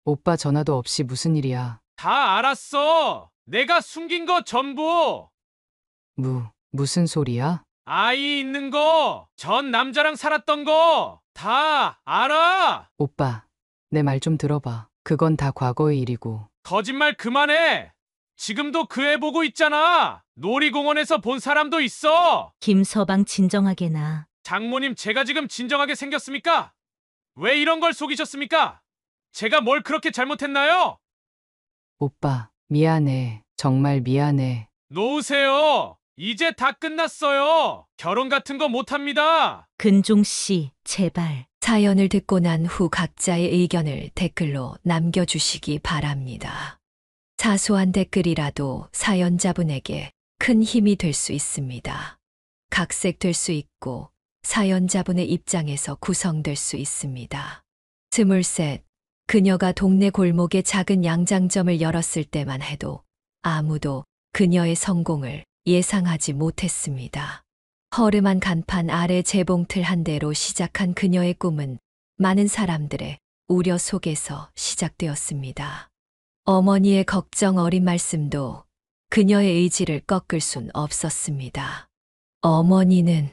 오빠 전화도 없이 무슨 일이야? 다 알았어. 내가 숨긴 거 전부. 무슨 소리야? 아이 있는 거, 전 남자랑 살았던 거, 다 알아. 오빠, 내 말 좀 들어봐. 그건 다 과거의 일이고. 거짓말 그만해. 지금도 그 애 보고 있잖아. 놀이공원에서 본 사람도 있어. 김서방 진정하게 나. 장모님, 제가 지금 진정하게 생겼습니까? 왜 이런 걸 속이셨습니까? 제가 뭘 그렇게 잘못했나요? 오빠, 미안해. 정말 미안해. 놓으세요. 이제 다 끝났어요. 결혼 같은 거 못합니다. 근종 씨, 제발. 사연을 듣고 난 후 각자의 의견을 댓글로 남겨주시기 바랍니다. 사소한 댓글이라도 사연자분에게 큰 힘이 될 수 있습니다. 각색될 수 있고 사연자분의 입장에서 구성될 수 있습니다. 23. 그녀가 동네 골목에 작은 양장점을 열었을 때만 해도 아무도 그녀의 성공을 예상하지 못했습니다. 허름한 간판 아래 재봉틀 한 대로 시작한 그녀의 꿈은 많은 사람들의 우려 속에서 시작되었습니다. 어머니의 걱정 어린 말씀도 그녀의 의지를 꺾을 순 없었습니다. 어머니는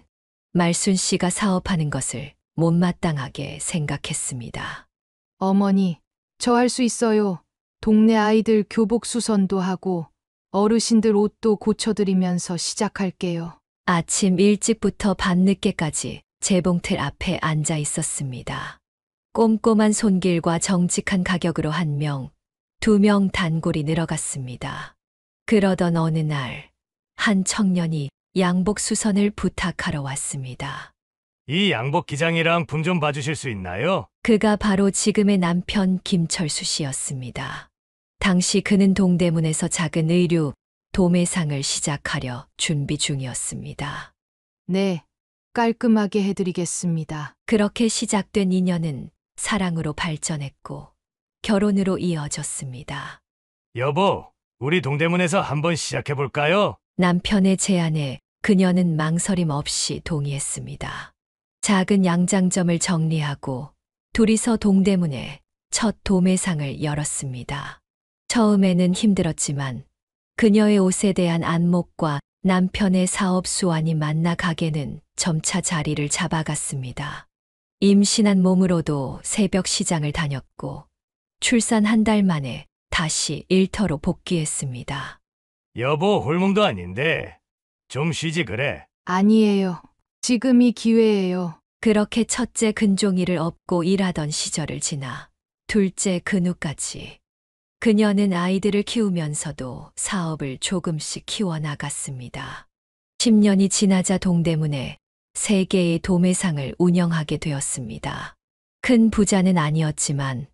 말순 씨가 사업하는 것을 못마땅하게 생각했습니다. 어머니, 저 할 수 있어요. 동네 아이들 교복 수선도 하고 어르신들 옷도 고쳐드리면서 시작할게요. 아침 일찍부터 밤늦게까지 재봉틀 앞에 앉아 있었습니다. 꼼꼼한 손길과 정직한 가격으로 1명, 2명 단골이 늘어갔습니다. 그러던 어느 날, 한 청년이 양복 수선을 부탁하러 왔습니다. 이 양복 기장이랑 분 좀 봐주실 수 있나요? 그가 바로 지금의 남편 김철수 씨였습니다. 당시 그는 동대문에서 작은 의류 도매상을 시작하려 준비 중이었습니다. 네, 깔끔하게 해드리겠습니다. 그렇게 시작된 인연은 사랑으로 발전했고 결혼으로 이어졌습니다. 여보, 우리 동대문에서 한번 시작해볼까요? 남편의 제안에 그녀는 망설임 없이 동의했습니다. 작은 양장점을 정리하고 둘이서 동대문에 첫 도매상을 열었습니다. 처음에는 힘들었지만 그녀의 옷에 대한 안목과 남편의 사업 수완이 만나 가게는 점차 자리를 잡아갔습니다. 임신한 몸으로도 새벽 시장을 다녔고 출산 1달 만에 다시 일터로 복귀했습니다. 여보, 홀몸도 아닌데 좀 쉬지 그래. 아니에요. 지금이 기회예요. 그렇게 첫째 근종이를 업고 일하던 시절을 지나 둘째 근우까지 그녀는 아이들을 키우면서도 사업을 조금씩 키워나갔습니다. 10년이 지나자 동대문에 3개의 도매상을 운영하게 되었습니다. 큰 부자는 아니었지만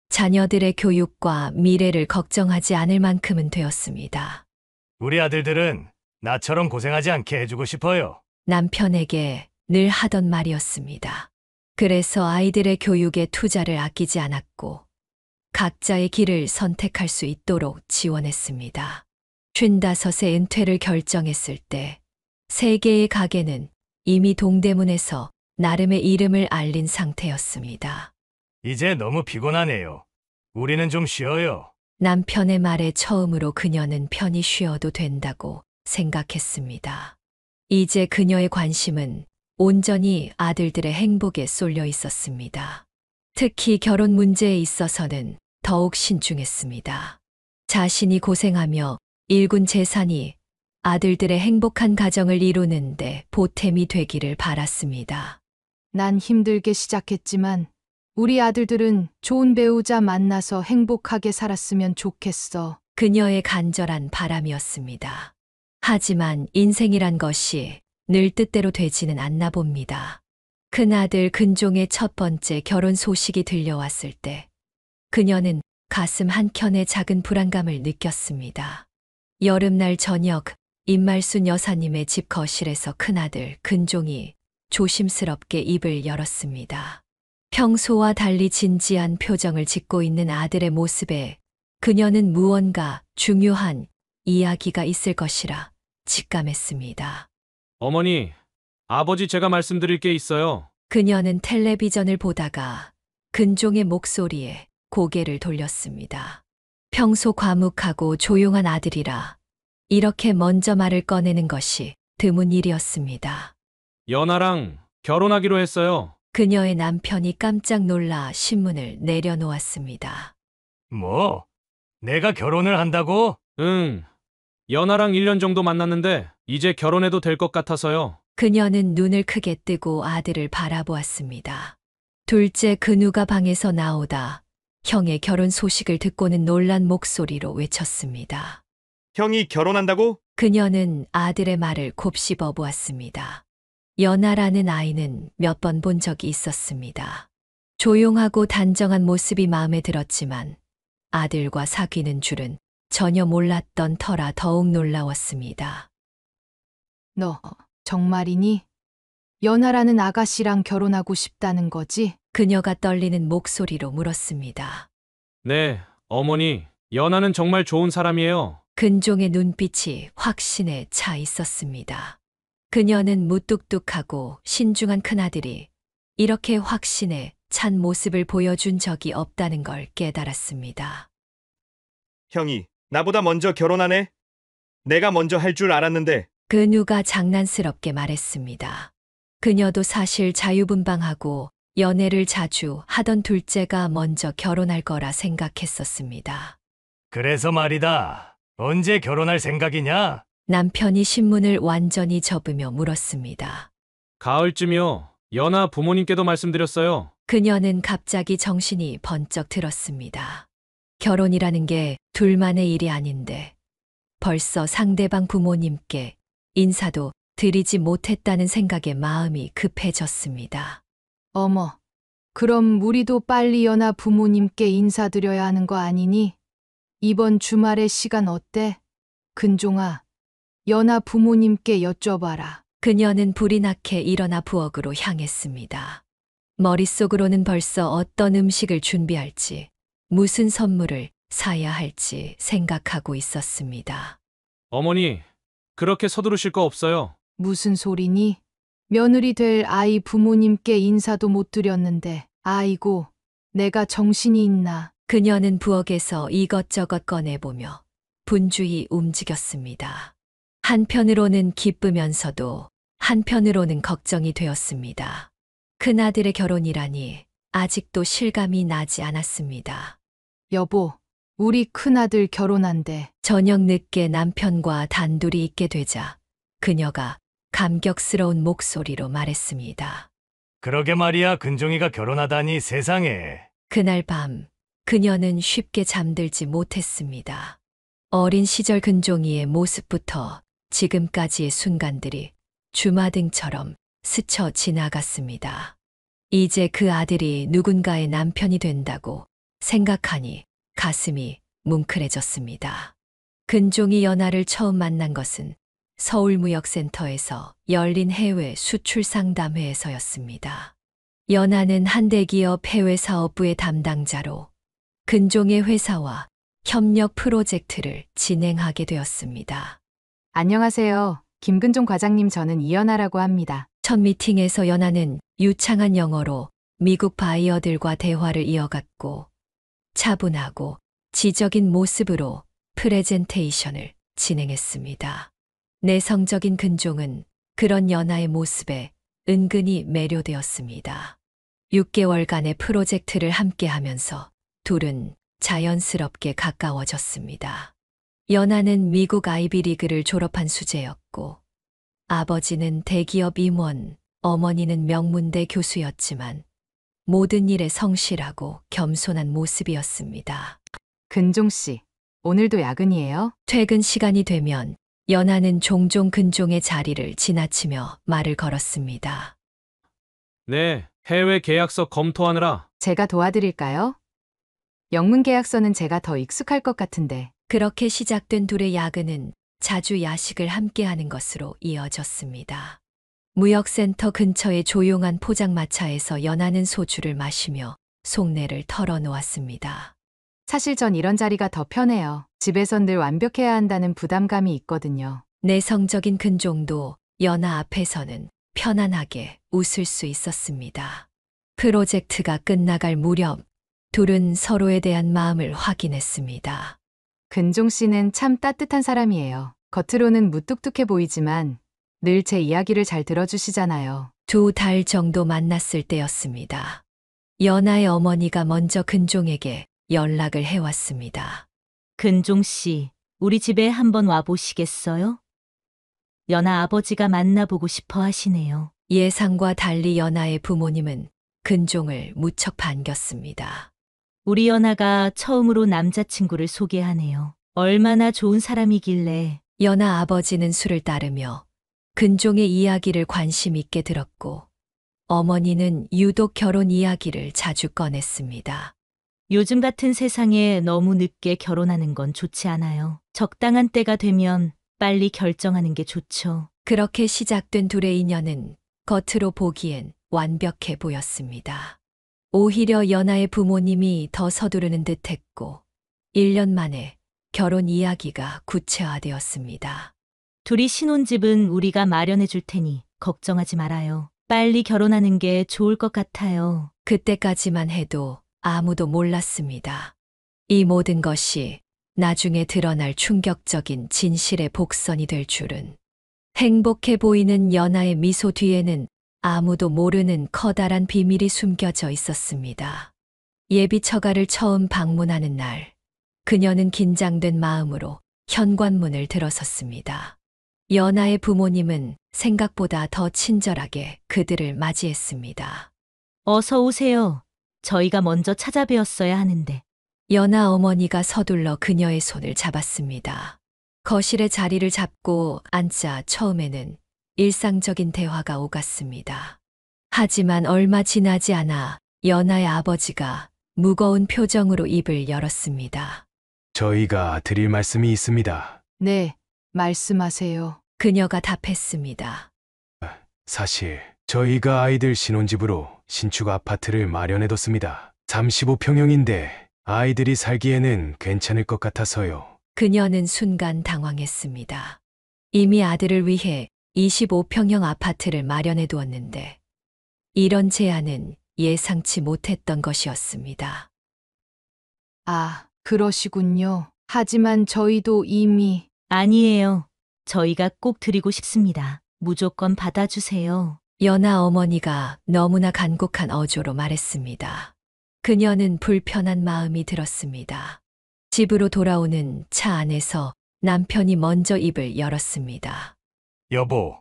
자녀들의 교육과 미래를 걱정하지 않을 만큼은 되었습니다. 우리 아들들은 나처럼 고생하지 않게 해주고 싶어요. 남편에게 늘 하던 말이었습니다. 그래서 아이들의 교육에 투자를 아끼지 않았고 각자의 길을 선택할 수 있도록 지원했습니다. 55세 은퇴를 결정했을 때 3개의 가게는 이미 동대문에서 나름의 이름을 알린 상태였습니다. 이제 너무 피곤하네요. 우리는 좀 쉬어요. 남편의 말에 처음으로 그녀는 편히 쉬어도 된다고 생각했습니다. 이제 그녀의 관심은 온전히 아들들의 행복에 쏠려 있었습니다. 특히 결혼 문제에 있어서는 더욱 신중했습니다. 자신이 고생하며 일군 재산이 아들들의 행복한 가정을 이루는데 보탬이 되기를 바랐습니다. 난 힘들게 시작했지만 우리 아들들은 좋은 배우자 만나서 행복하게 살았으면 좋겠어. 그녀의 간절한 바람이었습니다. 하지만 인생이란 것이 늘 뜻대로 되지는 않나 봅니다. 큰아들 근종의 첫 번째 결혼 소식이 들려왔을 때 그녀는 가슴 한켠에 작은 불안감을 느꼈습니다. 여름날 저녁 임말순 여사님의 집 거실에서 큰아들 근종이 조심스럽게 입을 열었습니다. 평소와 달리 진지한 표정을 짓고 있는 아들의 모습에 그녀는 무언가 중요한 이야기가 있을 것이라 직감했습니다. 어머니, 아버지 제가 말씀드릴 게 있어요. 그녀는 텔레비전을 보다가 근종의 목소리에 고개를 돌렸습니다. 평소 과묵하고 조용한 아들이라 이렇게 먼저 말을 꺼내는 것이 드문 일이었습니다. 연하랑 결혼하기로 했어요. 그녀의 남편이 깜짝 놀라 신문을 내려놓았습니다. 뭐? 내가 결혼을 한다고? 응. 연하랑 1년 정도 만났는데 이제 결혼해도 될 것 같아서요. 그녀는 눈을 크게 뜨고 아들을 바라보았습니다. 둘째 근우가 방에서 나오다 형의 결혼 소식을 듣고는 놀란 목소리로 외쳤습니다. 형이 결혼한다고? 그녀는 아들의 말을 곱씹어 보았습니다. 연하라는 아이는 몇 번 본 적이 있었습니다. 조용하고 단정한 모습이 마음에 들었지만 아들과 사귀는 줄은 전혀 몰랐던 터라 더욱 놀라웠습니다. 너 정말이니? 연하라는 아가씨랑 결혼하고 싶다는 거지? 그녀가 떨리는 목소리로 물었습니다. 네, 어머니. 연하는 정말 좋은 사람이에요. 근종의 눈빛이 확신에 차 있었습니다. 그녀는 무뚝뚝하고 신중한 큰아들이 이렇게 확신에 찬 모습을 보여준 적이 없다는 걸 깨달았습니다. 형이 나보다 먼저 결혼하네? 내가 먼저 할 줄 알았는데. 근우가 장난스럽게 말했습니다. 그녀도 사실 자유분방하고 연애를 자주 하던 둘째가 먼저 결혼할 거라 생각했었습니다. 그래서 말이다. 언제 결혼할 생각이냐? 남편이 신문을 완전히 접으며 물었습니다. 가을쯤이요. 연하 부모님께도 말씀드렸어요. 그녀는 갑자기 정신이 번쩍 들었습니다. 결혼이라는 게 둘만의 일이 아닌데 벌써 상대방 부모님께 인사도 드리지 못했다는 생각에 마음이 급해졌습니다. 어머, 그럼 우리도 빨리 연하 부모님께 인사드려야 하는 거 아니니? 이번 주말에 시간 어때? 근종아, 연하 부모님께 여쭤봐라. 그녀는 불이 나게 일어나 부엌으로 향했습니다. 머릿속으로는 벌써 어떤 음식을 준비할지, 무슨 선물을 사야 할지 생각하고 있었습니다. 어머니, 그렇게 서두르실 거 없어요. 무슨 소리니? 며느리 될 아이 부모님께 인사도 못 드렸는데, 아이고, 내가 정신이 있나? 그녀는 부엌에서 이것저것 꺼내보며 분주히 움직였습니다. 한편으로는 기쁘면서도 한편으로는 걱정이 되었습니다. 큰아들의 결혼이라니 아직도 실감이 나지 않았습니다. 여보, 우리 큰아들 결혼한대. 저녁 늦게 남편과 단둘이 있게 되자 그녀가 감격스러운 목소리로 말했습니다. 그러게 말이야. 근종이가 결혼하다니 세상에. 그날 밤 그녀는 쉽게 잠들지 못했습니다. 어린 시절 근종이의 모습부터 지금까지의 순간들이 주마등처럼 스쳐 지나갔습니다. 이제 그 아들이 누군가의 남편이 된다고 생각하니 가슴이 뭉클해졌습니다. 근종이 연하를 처음 만난 것은 서울무역센터에서 열린 해외 수출 상담회에서였습니다. 연하는 한 대기업 해외 사업부의 담당자로 근종의 회사와 협력 프로젝트를 진행하게 되었습니다. 안녕하세요. 김근종 과장님, 저는 이연아라고 합니다. 첫 미팅에서 연하는 유창한 영어로 미국 바이어들과 대화를 이어갔고 차분하고 지적인 모습으로 프레젠테이션을 진행했습니다. 내성적인 근종은 그런 연하의 모습에 은근히 매료되었습니다. 6개월간의 프로젝트를 함께하면서 둘은 자연스럽게 가까워졌습니다. 연하는 미국 아이비리그를 졸업한 수재였고 아버지는 대기업 임원, 어머니는 명문대 교수였지만 모든 일에 성실하고 겸손한 모습이었습니다. 근종 씨, 오늘도 야근이에요? 퇴근 시간이 되면 연하는 종종 근종의 자리를 지나치며 말을 걸었습니다. 네, 해외 계약서 검토하느라. 제가 도와드릴까요? 영문 계약서는 제가 더 익숙할 것 같은데. 그렇게 시작된 둘의 야근은 자주 야식을 함께하는 것으로 이어졌습니다. 무역센터 근처의 조용한 포장마차에서 연하는 소주를 마시며 속내를 털어놓았습니다. 사실 전 이런 자리가 더 편해요. 집에선 늘 완벽해야 한다는 부담감이 있거든요. 내성적인 근종도 연하 앞에서는 편안하게 웃을 수 있었습니다. 프로젝트가 끝나갈 무렵 둘은 서로에 대한 마음을 확인했습니다. 근종 씨는 참 따뜻한 사람이에요. 겉으로는 무뚝뚝해 보이지만 늘 제 이야기를 잘 들어주시잖아요. 2달 정도 만났을 때였습니다. 연아의 어머니가 먼저 근종에게 연락을 해왔습니다. 근종 씨, 우리 집에 한번 와보시겠어요? 연아 아버지가 만나보고 싶어 하시네요. 예상과 달리 연아의 부모님은 근종을 무척 반겼습니다. 우리 연아가 처음으로 남자친구를 소개하네요. 얼마나 좋은 사람이길래. 연아 아버지는 술을 따르며 근종의 이야기를 관심 있게 들었고 어머니는 유독 결혼 이야기를 자주 꺼냈습니다. 요즘 같은 세상에 너무 늦게 결혼하는 건 좋지 않아요. 적당한 때가 되면 빨리 결정하는 게 좋죠. 그렇게 시작된 둘의 인연은 겉으로 보기엔 완벽해 보였습니다. 오히려 연아의 부모님이 더 서두르는 듯했고 1년 만에 결혼 이야기가 구체화되었습니다. 둘이 신혼집은 우리가 마련해 줄 테니 걱정하지 말아요. 빨리 결혼하는 게 좋을 것 같아요. 그때까지만 해도 아무도 몰랐습니다. 이 모든 것이 나중에 드러날 충격적인 진실의 복선이 될 줄은. 행복해 보이는 연아의 미소 뒤에는 아무도 모르는 커다란 비밀이 숨겨져 있었습니다. 예비 처가를 처음 방문하는 날, 그녀는 긴장된 마음으로 현관문을 들어섰습니다. 연아의 부모님은 생각보다 더 친절하게 그들을 맞이했습니다. 어서 오세요. 저희가 먼저 찾아뵈었어야 하는데. 연아 어머니가 서둘러 그녀의 손을 잡았습니다. 거실에 자리를 잡고 앉자 처음에는 일상적인 대화가 오갔습니다. 하지만 얼마 지나지 않아 연아의 아버지가 무거운 표정으로 입을 열었습니다. 저희가 드릴 말씀이 있습니다. 네, 말씀하세요. 그녀가 답했습니다. 사실 저희가 아이들 신혼집으로 신축 아파트를 마련해뒀습니다. 35평형인데 아이들이 살기에는 괜찮을 것 같아서요. 그녀는 순간 당황했습니다. 이미 아들을 위해 25평형 아파트를 마련해 두었는데 이런 제안은 예상치 못했던 것이었습니다. 아, 그러시군요. 하지만 저희도 이미 아니에요. 저희가 꼭 드리고 싶습니다. 무조건 받아주세요. 연아 어머니가 너무나 간곡한 어조로 말했습니다. 그녀는 불편한 마음이 들었습니다. 집으로 돌아오는 차 안에서 남편이 먼저 입을 열었습니다. 여보,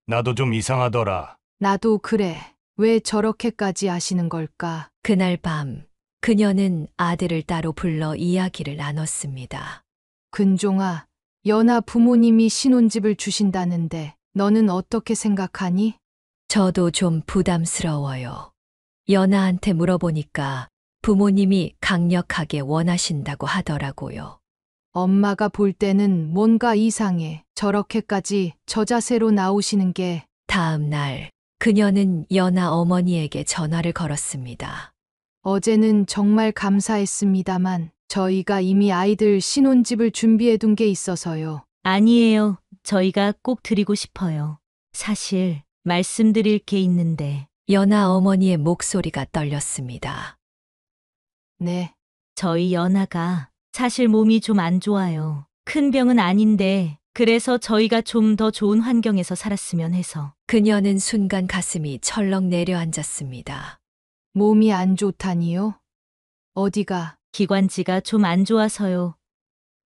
나도 좀 이상하더라. 나도 그래. 왜 저렇게까지 하시는 걸까? 그날 밤 그녀는 아들을 따로 불러 이야기를 나눴습니다. 근종아, 연아 부모님이 신혼집을 주신다는데 너는 어떻게 생각하니? 저도 좀 부담스러워요. 연아한테 물어보니까 부모님이 강력하게 원하신다고 하더라고요. 엄마가 볼 때는 뭔가 이상해. 저렇게까지 저자세로 나오시는 게 다음 날 그녀는 연아 어머니에게 전화를 걸었습니다. 어제는 정말 감사했습니다만 저희가 이미 아이들 신혼집을 준비해둔 게 있어서요. 아니에요. 저희가 꼭 드리고 싶어요. 사실 말씀드릴 게 있는데 연아 어머니의 목소리가 떨렸습니다. 네, 저희 연아가 사실 몸이 좀 안 좋아요. 큰 병은 아닌데 그래서 저희가 좀 더 좋은 환경에서 살았으면 해서. 그녀는 순간 가슴이 철렁 내려앉았습니다. 몸이 안 좋다니요? 어디가? 기관지가 좀 안 좋아서요.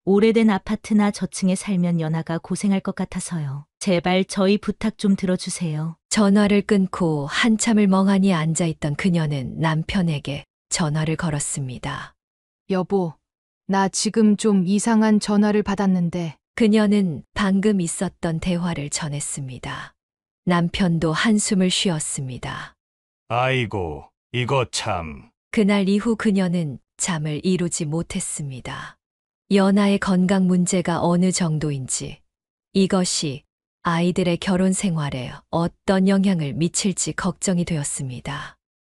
오래된 아파트나 저층에 살면 연아가 고생할 것 같아서요. 제발 저희 부탁 좀 들어주세요. 전화를 끊고 한참을 멍하니 앉아있던 그녀는 남편에게 전화를 걸었습니다. 여보, 나 지금 좀 이상한 전화를 받았는데 그녀는 방금 있었던 대화를 전했습니다. 남편도 한숨을 쉬었습니다. 아이고, 이거 참. 그날 이후 그녀는 잠을 이루지 못했습니다. 연아의 건강 문제가 어느 정도인지, 이것이 아이들의 결혼 생활에 어떤 영향을 미칠지 걱정이 되었습니다.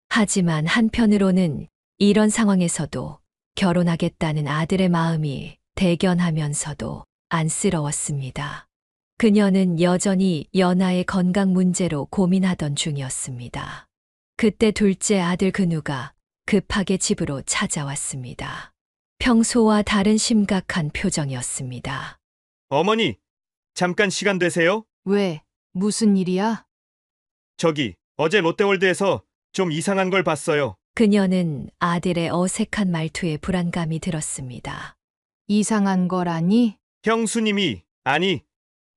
하지만 한편으로는 이런 상황에서도 결혼하겠다는 아들의 마음이 대견하면서도 안쓰러웠습니다. 그녀는 여전히 연아의 건강 문제로 고민하던 중이었습니다. 그때 둘째 아들 근우가 급하게 집으로 찾아왔습니다. 평소와 다른 심각한 표정이었습니다. 어머니, 잠깐 시간 되세요? 왜? 무슨 일이야? 저기, 어제 롯데월드에서 좀 이상한 걸 봤어요. 그녀는 아들의 어색한 말투에 불안감이 들었습니다. 이상한 거라니? 형수님이, 아니,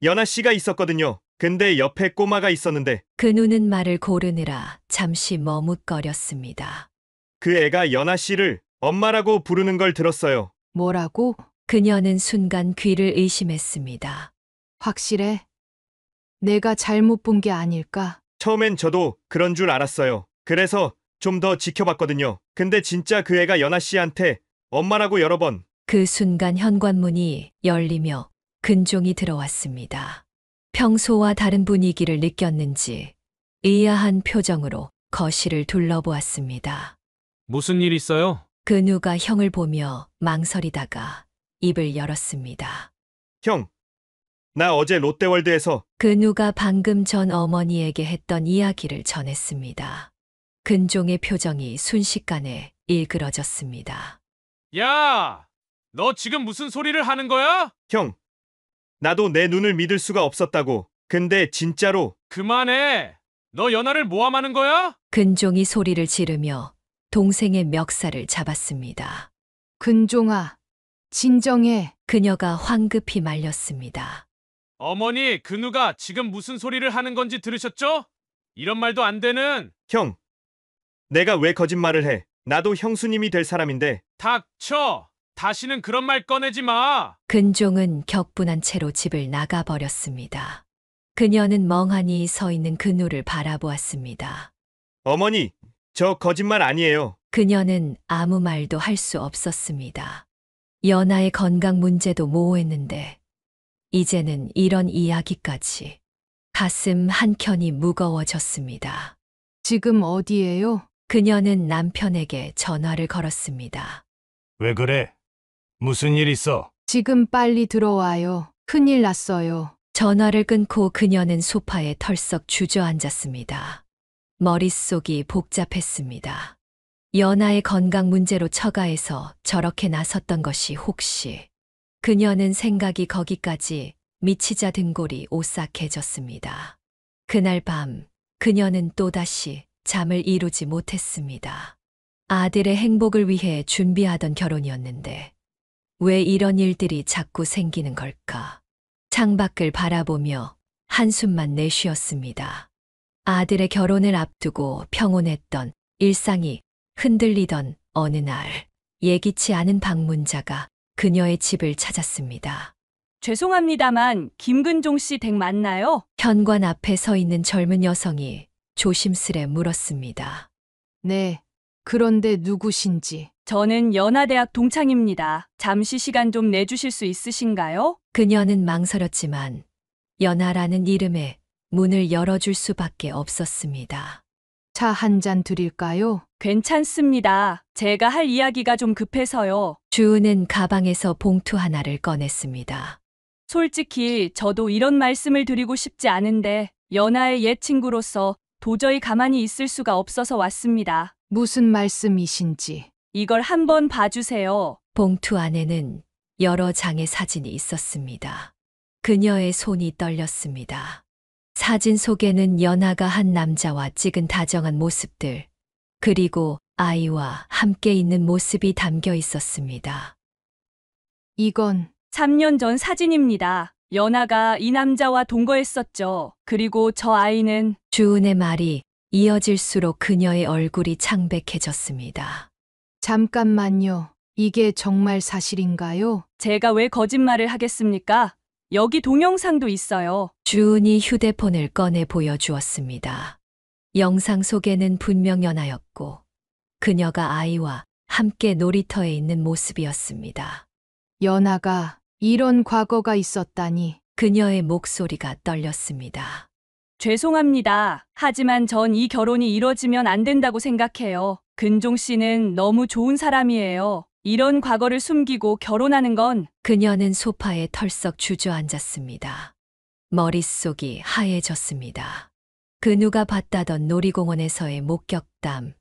연아 씨가 있었거든요. 근데 옆에 꼬마가 있었는데 그 누는 말을 고르느라 잠시 머뭇거렸습니다. 그 애가 연아 씨를 엄마라고 부르는 걸 들었어요. 뭐라고? 그녀는 순간 귀를 의심했습니다. 확실해? 내가 잘못 본 게 아닐까? 처음엔 저도 그런 줄 알았어요. 그래서 좀 더 지켜봤거든요. 근데 진짜 그 애가 연아 씨한테 엄마라고 여러 번. 그 순간 현관문이 열리며 근종이 들어왔습니다. 평소와 다른 분위기를 느꼈는지 의아한 표정으로 거실을 둘러보았습니다. 무슨 일 있어요? 그 누가 형을 보며 망설이다가 입을 열었습니다. 형, 나 어제 롯데월드에서 그 누가 방금 전 어머니에게 했던 이야기를 전했습니다. 근종의 표정이 순식간에 일그러졌습니다. 야! 너 지금 무슨 소리를 하는 거야? 형, 나도 내 눈을 믿을 수가 없었다고. 근데 진짜로 그만해! 너 연아를 모함하는 거야? 근종이 소리를 지르며 동생의 멱살을 잡았습니다. 근종아, 진정해. 그녀가 황급히 말렸습니다. 어머니, 근우가 지금 무슨 소리를 하는 건지 들으셨죠? 이런 말도 안 되는. 형, 내가 왜 거짓말을 해? 나도 형수님이 될 사람인데. 닥쳐! 다시는 그런 말 꺼내지 마! 근종은 격분한 채로 집을 나가버렸습니다. 그녀는 멍하니 서 있는 근우를 바라보았습니다. 어머니, 저 거짓말 아니에요. 그녀는 아무 말도 할 수 없었습니다. 연아의 건강 문제도 모호했는데 이제는 이런 이야기까지. 가슴 한켠이 무거워졌습니다. 지금 어디에요? 그녀는 남편에게 전화를 걸었습니다. 왜 그래? 무슨 일 있어? 지금 빨리 들어와요. 큰일 났어요. 전화를 끊고 그녀는 소파에 털썩 주저앉았습니다. 머릿속이 복잡했습니다. 연아의 건강 문제로 처가해서 저렇게 나섰던 것이 혹시. 그녀는 생각이 거기까지 미치자 등골이 오싹해졌습니다. 그날 밤 그녀는 또다시 잠을 이루지 못했습니다. 아들의 행복을 위해 준비하던 결혼이었는데 왜 이런 일들이 자꾸 생기는 걸까? 창밖을 바라보며 한숨만 내쉬었습니다. 아들의 결혼을 앞두고 평온했던 일상이 흔들리던 어느 날 예기치 않은 방문자가 그녀의 집을 찾았습니다. 죄송합니다만 김근종 씨 댁 맞나요? 현관 앞에 서 있는 젊은 여성이 조심스레 물었습니다. 네. 그런데 누구신지. 저는 연하대학 동창입니다. 잠시 시간 좀 내주실 수 있으신가요? 그녀는 망설였지만 연하라는 이름에 문을 열어줄 수밖에 없었습니다. 차 한 잔 드릴까요? 괜찮습니다. 제가 할 이야기가 좀 급해서요. 주은은 가방에서 봉투 하나를 꺼냈습니다. 솔직히 저도 이런 말씀을 드리고 싶지 않은데 연하의 옛 친구로서 도저히 가만히 있을 수가 없어서 왔습니다. 무슨 말씀이신지. 이걸 한번 봐주세요. 봉투 안에는 여러 장의 사진이 있었습니다. 그녀의 손이 떨렸습니다. 사진 속에는 연하가 한 남자와 찍은 다정한 모습들, 그리고 아이와 함께 있는 모습이 담겨 있었습니다. 이건 3년 전 사진입니다. 연하가 이 남자와 동거했었죠. 그리고 저 아이는 주은의 말이 이어질수록 그녀의 얼굴이 창백해졌습니다. 잠깐만요. 이게 정말 사실인가요? 제가 왜 거짓말을 하겠습니까? 여기 동영상도 있어요. 주은이 휴대폰을 꺼내 보여주었습니다. 영상 속에는 분명 연하였고 그녀가 아이와 함께 놀이터에 있는 모습이었습니다. 연하가 이런 과거가 있었다니. 그녀의 목소리가 떨렸습니다. 죄송합니다. 하지만 전 이 결혼이 이뤄지면 안 된다고 생각해요. 근종 씨는 너무 좋은 사람이에요. 이런 과거를 숨기고 결혼하는 건 그녀는 소파에 털썩 주저앉았습니다. 머릿속이 하얘졌습니다. 그 누가 봤다던 놀이공원에서의 목격담,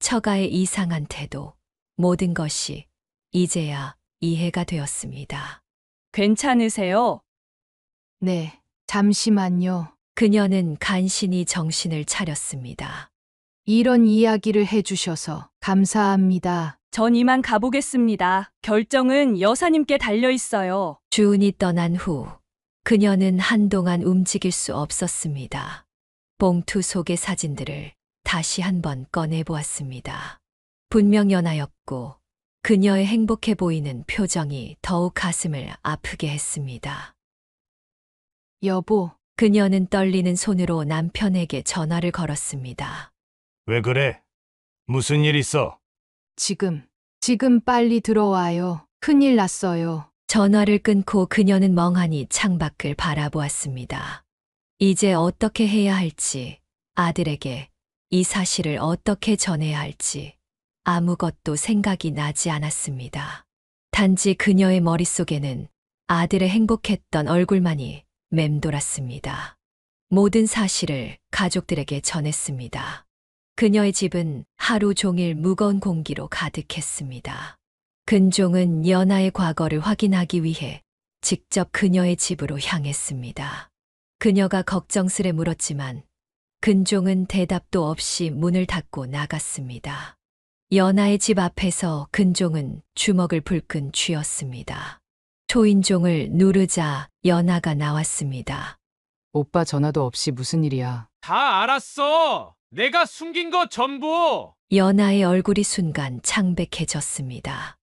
처가의 이상한 태도, 모든 것이 이제야 이해가 되었습니다. 괜찮으세요? 네, 잠시만요. 그녀는 간신히 정신을 차렸습니다. 이런 이야기를 해주셔서 감사합니다. 전 이만 가보겠습니다. 결정은 여사님께 달려 있어요. 주은이 떠난 후 그녀는 한동안 움직일 수 없었습니다. 봉투 속의 사진들을 다시 한번 꺼내 보았습니다. 분명 연하였고 그녀의 행복해 보이는 표정이 더욱 가슴을 아프게 했습니다. 여보, 그녀는 떨리는 손으로 남편에게 전화를 걸었습니다. 왜 그래? 무슨 일 있어? 지금 빨리 들어와요. 큰일 났어요. 전화를 끊고 그녀는 멍하니 창밖을 바라보았습니다. 이제 어떻게 해야 할지, 아들에게 이 사실을 어떻게 전해야 할지 아무것도 생각이 나지 않았습니다. 단지 그녀의 머릿속에는 아들의 행복했던 얼굴만이 맴돌았습니다. 모든 사실을 가족들에게 전했습니다. 그녀의 집은 하루 종일 무거운 공기로 가득했습니다. 근종은 연하의 과거를 확인하기 위해 직접 그녀의 집으로 향했습니다. 그녀가 걱정스레 물었지만 근종은 대답도 없이 문을 닫고 나갔습니다. 연하의 집 앞에서 근종은 주먹을 불끈 쥐었습니다. 초인종을 누르자 연하가 나왔습니다. 오빠 전화도 없이 무슨 일이야? 다 알았어. 내가 숨긴 거 전부. 연하의 얼굴이 순간 창백해졌습니다.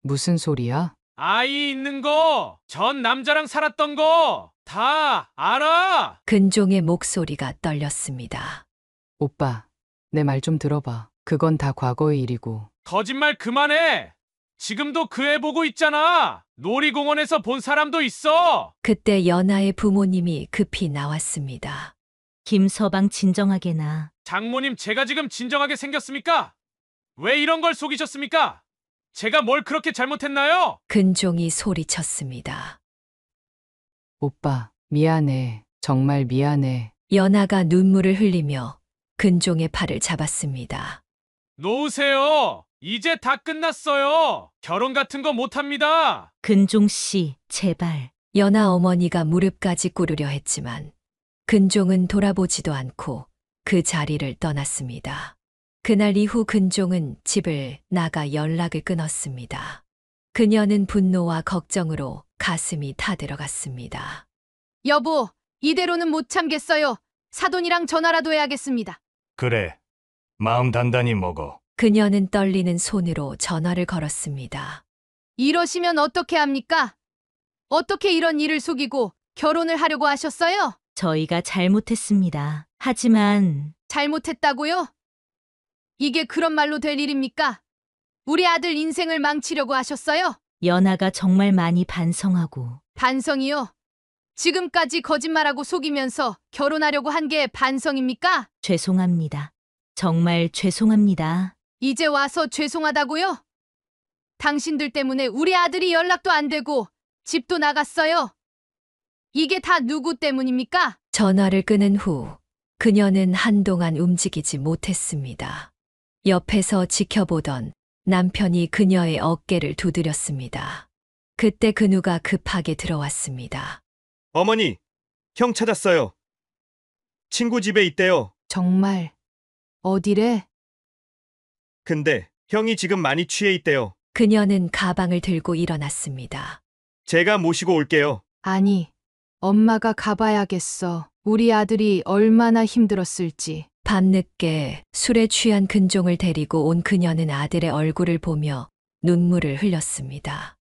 무슨 소리야? 아이 있는 거, 전 남자랑 살았던 거 다 알아. 근종의 목소리가 떨렸습니다. 오빠, 내 말 좀 들어봐. 그건 다 과거의 일이고. 거짓말 그만해. 지금도 그 애 보고 있잖아. 놀이공원에서 본 사람도 있어. 그때 연하의 부모님이 급히 나왔습니다. 김서방 진정하게나. 장모님, 제가 지금 진정하게 생겼습니까? 왜 이런 걸 속이셨습니까? 제가 뭘 그렇게 잘못했나요? 근종이 소리쳤습니다. 오빠, 미안해. 정말 미안해. 연하가 눈물을 흘리며 근종의 팔을 잡았습니다. 놓으세요. 이제 다 끝났어요. 결혼 같은 거 못합니다. 근종 씨, 제발. 연하 어머니가 무릎까지 꿇으려 했지만 근종은 돌아보지도 않고 그 자리를 떠났습니다. 그날 이후 근종은 집을 나가 연락을 끊었습니다. 그녀는 분노와 걱정으로 가슴이 타들어갔습니다. 여보, 이대로는 못 참겠어요. 사돈이랑 전화라도 해야겠습니다. 그래. 마음 단단히 먹어. 그녀는 떨리는 손으로 전화를 걸었습니다. 이러시면 어떻게 합니까? 어떻게 이런 일을 속이고 결혼을 하려고 하셨어요? 저희가 잘못했습니다. 하지만 잘못했다고요? 이게 그런 말로 될 일입니까? 우리 아들 인생을 망치려고 하셨어요? 연하가 정말 많이 반성하고 반성이요? 지금까지 거짓말하고 속이면서 결혼하려고 한 게 반성입니까? 죄송합니다. 정말 죄송합니다. 이제 와서 죄송하다고요? 당신들 때문에 우리 아들이 연락도 안 되고 집도 나갔어요. 이게 다 누구 때문입니까? 전화를 끊은 후 그녀는 한동안 움직이지 못했습니다. 옆에서 지켜보던 남편이 그녀의 어깨를 두드렸습니다. 그때 근우가 급하게 들어왔습니다. 어머니, 형 찾았어요. 친구 집에 있대요. 정말 어디래? 근데 형이 지금 많이 취해 있대요. 그녀는 가방을 들고 일어났습니다. 제가 모시고 올게요. 아니, 엄마가 가봐야겠어. 우리 아들이 얼마나 힘들었을지. 밤늦게 술에 취한 근종을 데리고 온 그녀는 아들의 얼굴을 보며 눈물을 흘렸습니다.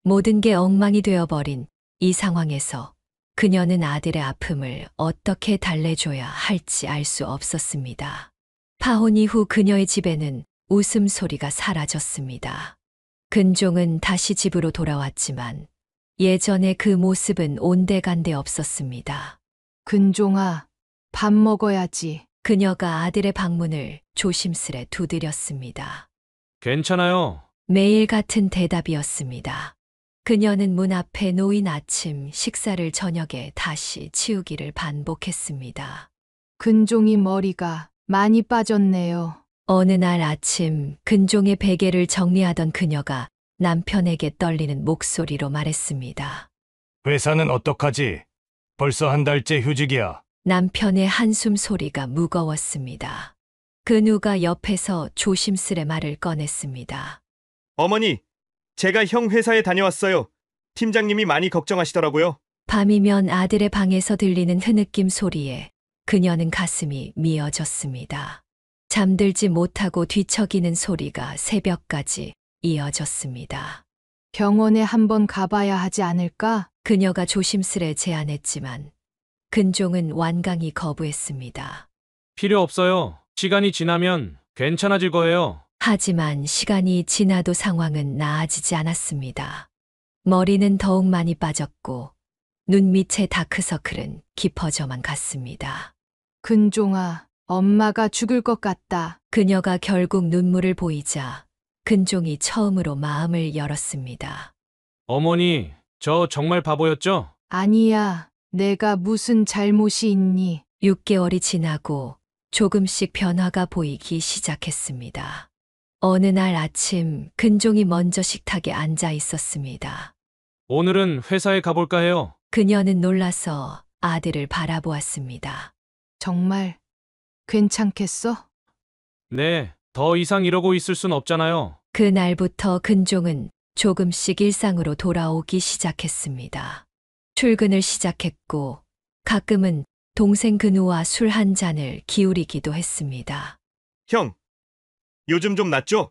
모든 게 엉망이 되어버린 이 상황에서 그녀는 아들의 아픔을 어떻게 달래줘야 할지 알 수 없었습니다. 파혼 이후 그녀의 집에는 웃음소리가 사라졌습니다. 근종은 다시 집으로 돌아왔지만 예전의 그 모습은 온데간데 없었습니다. 근종아, 밥 먹어야지. 그녀가 아들의 방문을 조심스레 두드렸습니다. 괜찮아요. 매일 같은 대답이었습니다. 그녀는 문 앞에 놓인 아침 식사를 저녁에 다시 치우기를 반복했습니다. 근종이 머리가 많이 빠졌네요. 어느 날 아침 근종의 베개를 정리하던 그녀가 남편에게 떨리는 목소리로 말했습니다. 회사는 어떡하지? 벌써 한 달째 휴직이야. 남편의 한숨 소리가 무거웠습니다. 그 누가 옆에서 조심스레 말을 꺼냈습니다. 어머니, 제가 형 회사에 다녀왔어요. 팀장님이 많이 걱정하시더라고요. 밤이면 아들의 방에서 들리는 흐느낌 소리에 그녀는 가슴이 미어졌습니다. 잠들지 못하고 뒤척이는 소리가 새벽까지 이어졌습니다. 병원에 한번 가봐야 하지 않을까? 그녀가 조심스레 제안했지만 근종은 완강히 거부했습니다. 필요 없어요. 시간이 지나면 괜찮아질 거예요. 하지만 시간이 지나도 상황은 나아지지 않았습니다. 머리는 더욱 많이 빠졌고 눈 밑의 다크서클은 깊어져만 갔습니다. 근종아, 엄마가 죽을 것 같다. 그녀가 결국 눈물을 보이자 근종이 처음으로 마음을 열었습니다. 어머니, 저 정말 바보였죠? 아니야, 내가 무슨 잘못이 있니? 6개월이 지나고 조금씩 변화가 보이기 시작했습니다. 어느 날 아침 근종이 먼저 식탁에 앉아 있었습니다. 오늘은 회사에 가볼까 해요. 그녀는 놀라서 아들을 바라보았습니다. 정말 괜찮겠어? 네, 더 이상 이러고 있을 순 없잖아요. 그날부터 근종은 조금씩 일상으로 돌아오기 시작했습니다. 출근을 시작했고 가끔은 동생 근우와 술 한 잔을 기울이기도 했습니다. 형, 요즘 좀 낫죠?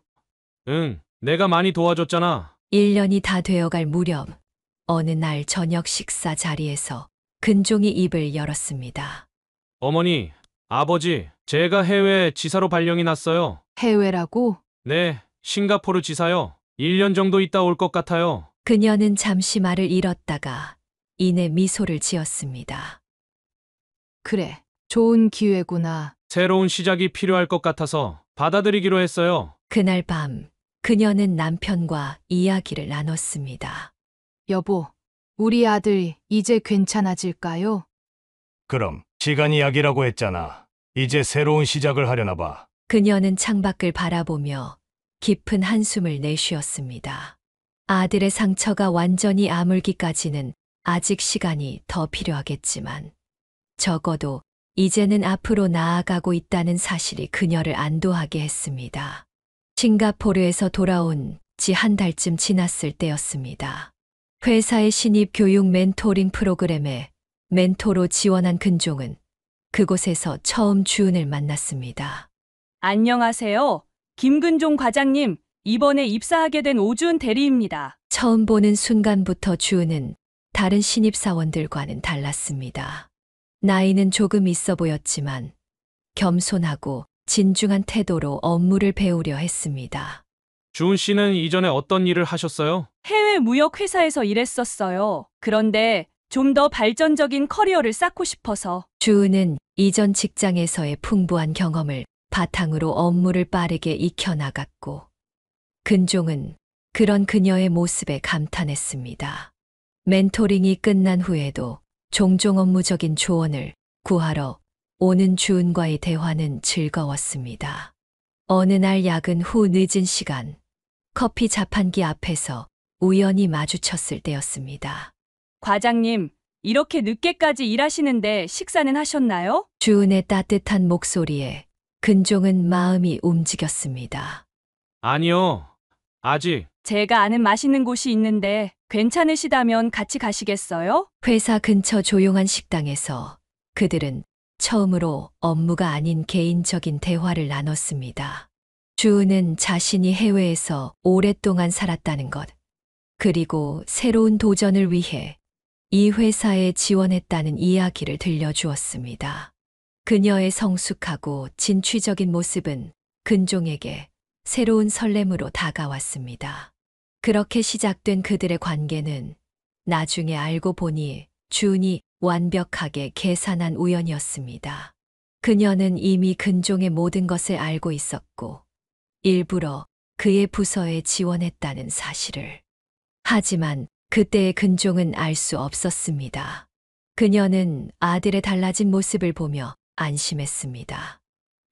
응, 내가 많이 도와줬잖아. 1년이 다 되어갈 무렵 어느 날 저녁 식사 자리에서 근종이 입을 열었습니다. 어머니, 아버지, 제가 해외 지사로 발령이 났어요. 해외라고? 네, 싱가포르 지사요. 1년 정도 있다 올 것 같아요. 그녀는 잠시 말을 잃었다가 이내 미소를 지었습니다. 그래, 좋은 기회구나. 새로운 시작이 필요할 것 같아서 받아들이기로 했어요. 그날 밤 그녀는 남편과 이야기를 나눴습니다. 여보, 우리 아들 이제 괜찮아질까요? 그럼 시간이 약이라고 했잖아. 이제 새로운 시작을 하려나 봐. 그녀는 창밖을 바라보며 깊은 한숨을 내쉬었습니다. 아들의 상처가 완전히 아물기까지는 아직 시간이 더 필요하겠지만 적어도 이제는 앞으로 나아가고 있다는 사실이 그녀를 안도하게 했습니다. 싱가포르에서 돌아온 지 한 달쯤 지났을 때였습니다. 회사의 신입 교육 멘토링 프로그램에 멘토로 지원한 근종은 그곳에서 처음 주은을 만났습니다. 안녕하세요. 김근종 과장님, 이번에 입사하게 된 오주은 대리입니다. 처음 보는 순간부터 주은은 다른 신입사원들과는 달랐습니다. 나이는 조금 있어 보였지만 겸손하고 진중한 태도로 업무를 배우려 했습니다. 주은 씨는 이전에 어떤 일을 하셨어요? 해외 무역 회사에서 일했었어요. 그런데 좀 더 발전적인 커리어를 쌓고 싶어서. 주은은 이전 직장에서의 풍부한 경험을 바탕으로 업무를 빠르게 익혀나갔고 근종은 그런 그녀의 모습에 감탄했습니다. 멘토링이 끝난 후에도 종종 업무적인 조언을 구하러 오는 주은과의 대화는 즐거웠습니다. 어느 날 야근 후 늦은 시간, 커피 자판기 앞에서 우연히 마주쳤을 때였습니다. 과장님, 이렇게 늦게까지 일하시는데 식사는 하셨나요? 주은의 따뜻한 목소리에 근종은 마음이 움직였습니다. 아니요, 아직. 제가 아는 맛있는 곳이 있는데 괜찮으시다면 같이 가시겠어요? 회사 근처 조용한 식당에서 그들은 처음으로 업무가 아닌 개인적인 대화를 나눴습니다. 주은은 자신이 해외에서 오랫동안 살았다는 것, 그리고 새로운 도전을 위해 이 회사에 지원했다는 이야기를 들려주었습니다. 그녀의 성숙하고 진취적인 모습은 근종에게 새로운 설렘으로 다가왔습니다. 그렇게 시작된 그들의 관계는 나중에 알고 보니 주은이 완벽하게 계산한 우연이었습니다. 그녀는 이미 근종의 모든 것을 알고 있었고 일부러 그의 부서에 지원했다는 사실을. 하지만 그때의 근종은 알 수 없었습니다. 그녀는 아들의 달라진 모습을 보며 안심했습니다.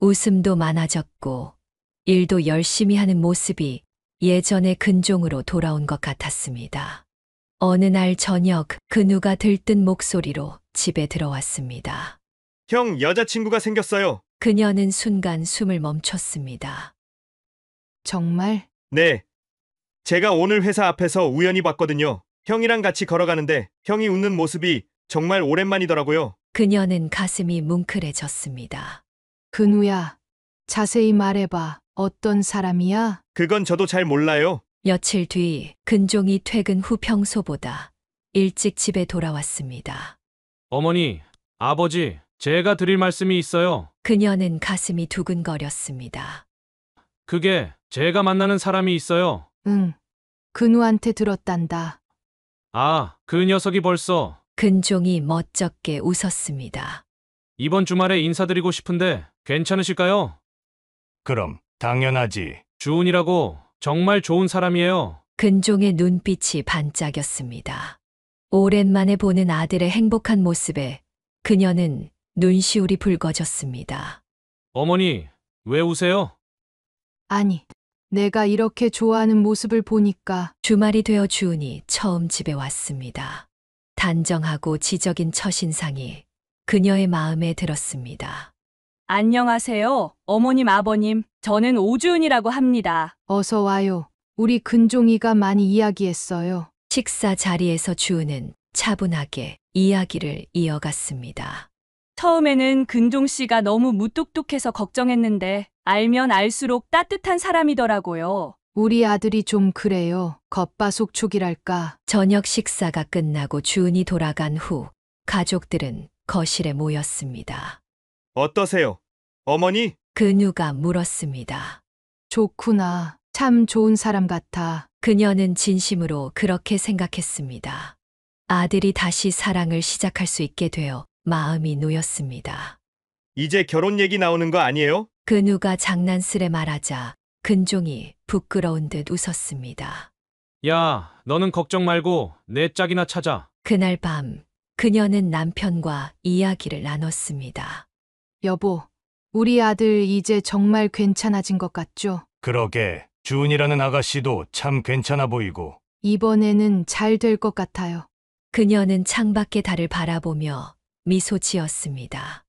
웃음도 많아졌고 일도 열심히 하는 모습이 예전의 근종으로 돌아온 것 같았습니다. 어느 날 저녁 근우가 들뜬 목소리로 집에 들어왔습니다. 형, 여자친구가 생겼어요. 그녀는 순간 숨을 멈췄습니다. 정말? 네. 제가 오늘 회사 앞에서 우연히 봤거든요. 형이랑 같이 걸어가는데 형이 웃는 모습이 정말 오랜만이더라고요. 그녀는 가슴이 뭉클해졌습니다. 근우야, 자세히 말해봐. 어떤 사람이야? 그건 저도 잘 몰라요. 며칠 뒤 근종이 퇴근 후 평소보다 일찍 집에 돌아왔습니다. 어머니, 아버지, 제가 드릴 말씀이 있어요. 그녀는 가슴이 두근거렸습니다. 그게 제가 만나는 사람이 있어요. 응. 근우한테 들었단다. 아, 그 녀석이 벌써 근종이 멋쩍게 웃었습니다. 이번 주말에 인사드리고 싶은데 괜찮으실까요? 그럼 당연하지. 주은이라고 정말 좋은 사람이에요. 근종의 눈빛이 반짝였습니다. 오랜만에 보는 아들의 행복한 모습에 그녀는 눈시울이 붉어졌습니다. 어머니, 왜 우세요? 아니, 내가 이렇게 좋아하는 모습을 보니까 주말이 되어 주은이 처음 집에 왔습니다. 단정하고 지적인 첫인상이 그녀의 마음에 들었습니다. 안녕하세요. 어머님, 아버님. 저는 오주은이라고 합니다. 어서 와요. 우리 근종이가 많이 이야기했어요. 식사 자리에서 주은은 차분하게 이야기를 이어갔습니다. 처음에는 근종 씨가 너무 무뚝뚝해서 걱정했는데 알면 알수록 따뜻한 사람이더라고요. 우리 아들이 좀 그래요. 겉바속촉이랄까. 저녁 식사가 끝나고 주은이 돌아간 후 가족들은 거실에 모였습니다. 어떠세요? 어머니? 근우가 물었습니다. 좋구나. 참 좋은 사람 같아. 그녀는 진심으로 그렇게 생각했습니다. 아들이 다시 사랑을 시작할 수 있게 되어 마음이 놓였습니다. 이제 결혼 얘기 나오는 거 아니에요? 근우가 장난스레 말하자 근종이 부끄러운 듯 웃었습니다. 야, 너는 걱정 말고 내 짝이나 찾아. 그날 밤 그녀는 남편과 이야기를 나눴습니다. 여보, 우리 아들 이제 정말 괜찮아진 것 같죠? 그러게 주은이라는 아가씨도 참 괜찮아 보이고. 이번에는 잘 될 것 같아요. 그녀는 창밖의 달을 바라보며 미소 지었습니다.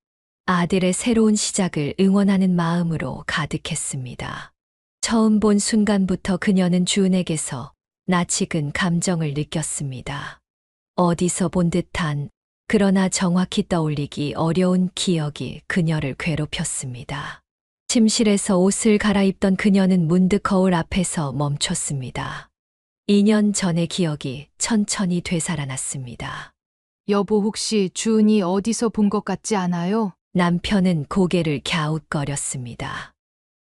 아들의 새로운 시작을 응원하는 마음으로 가득했습니다. 처음 본 순간부터 그녀는 주은에게서 낯익은 감정을 느꼈습니다. 어디서 본 듯한 그러나 정확히 떠올리기 어려운 기억이 그녀를 괴롭혔습니다. 침실에서 옷을 갈아입던 그녀는 문득 거울 앞에서 멈췄습니다. 2년 전의 기억이 천천히 되살아났습니다. 여보, 혹시 주은이 어디서 본 것 같지 않아요? 남편은 고개를 갸웃거렸습니다.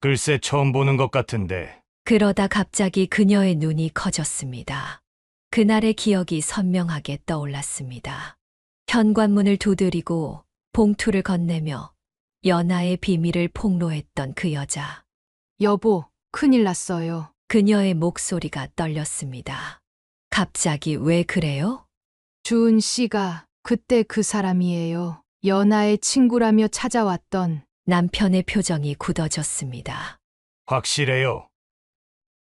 글쎄 처음 보는 것 같은데. 그러다 갑자기 그녀의 눈이 커졌습니다. 그날의 기억이 선명하게 떠올랐습니다. 현관문을 두드리고 봉투를 건네며 연하의 비밀을 폭로했던 그 여자. 여보, 큰일 났어요. 그녀의 목소리가 떨렸습니다. 갑자기 왜 그래요? 주은 씨가 그때 그 사람이에요. 연하의 친구라며 찾아왔던. 남편의 표정이 굳어졌습니다. 확실해요.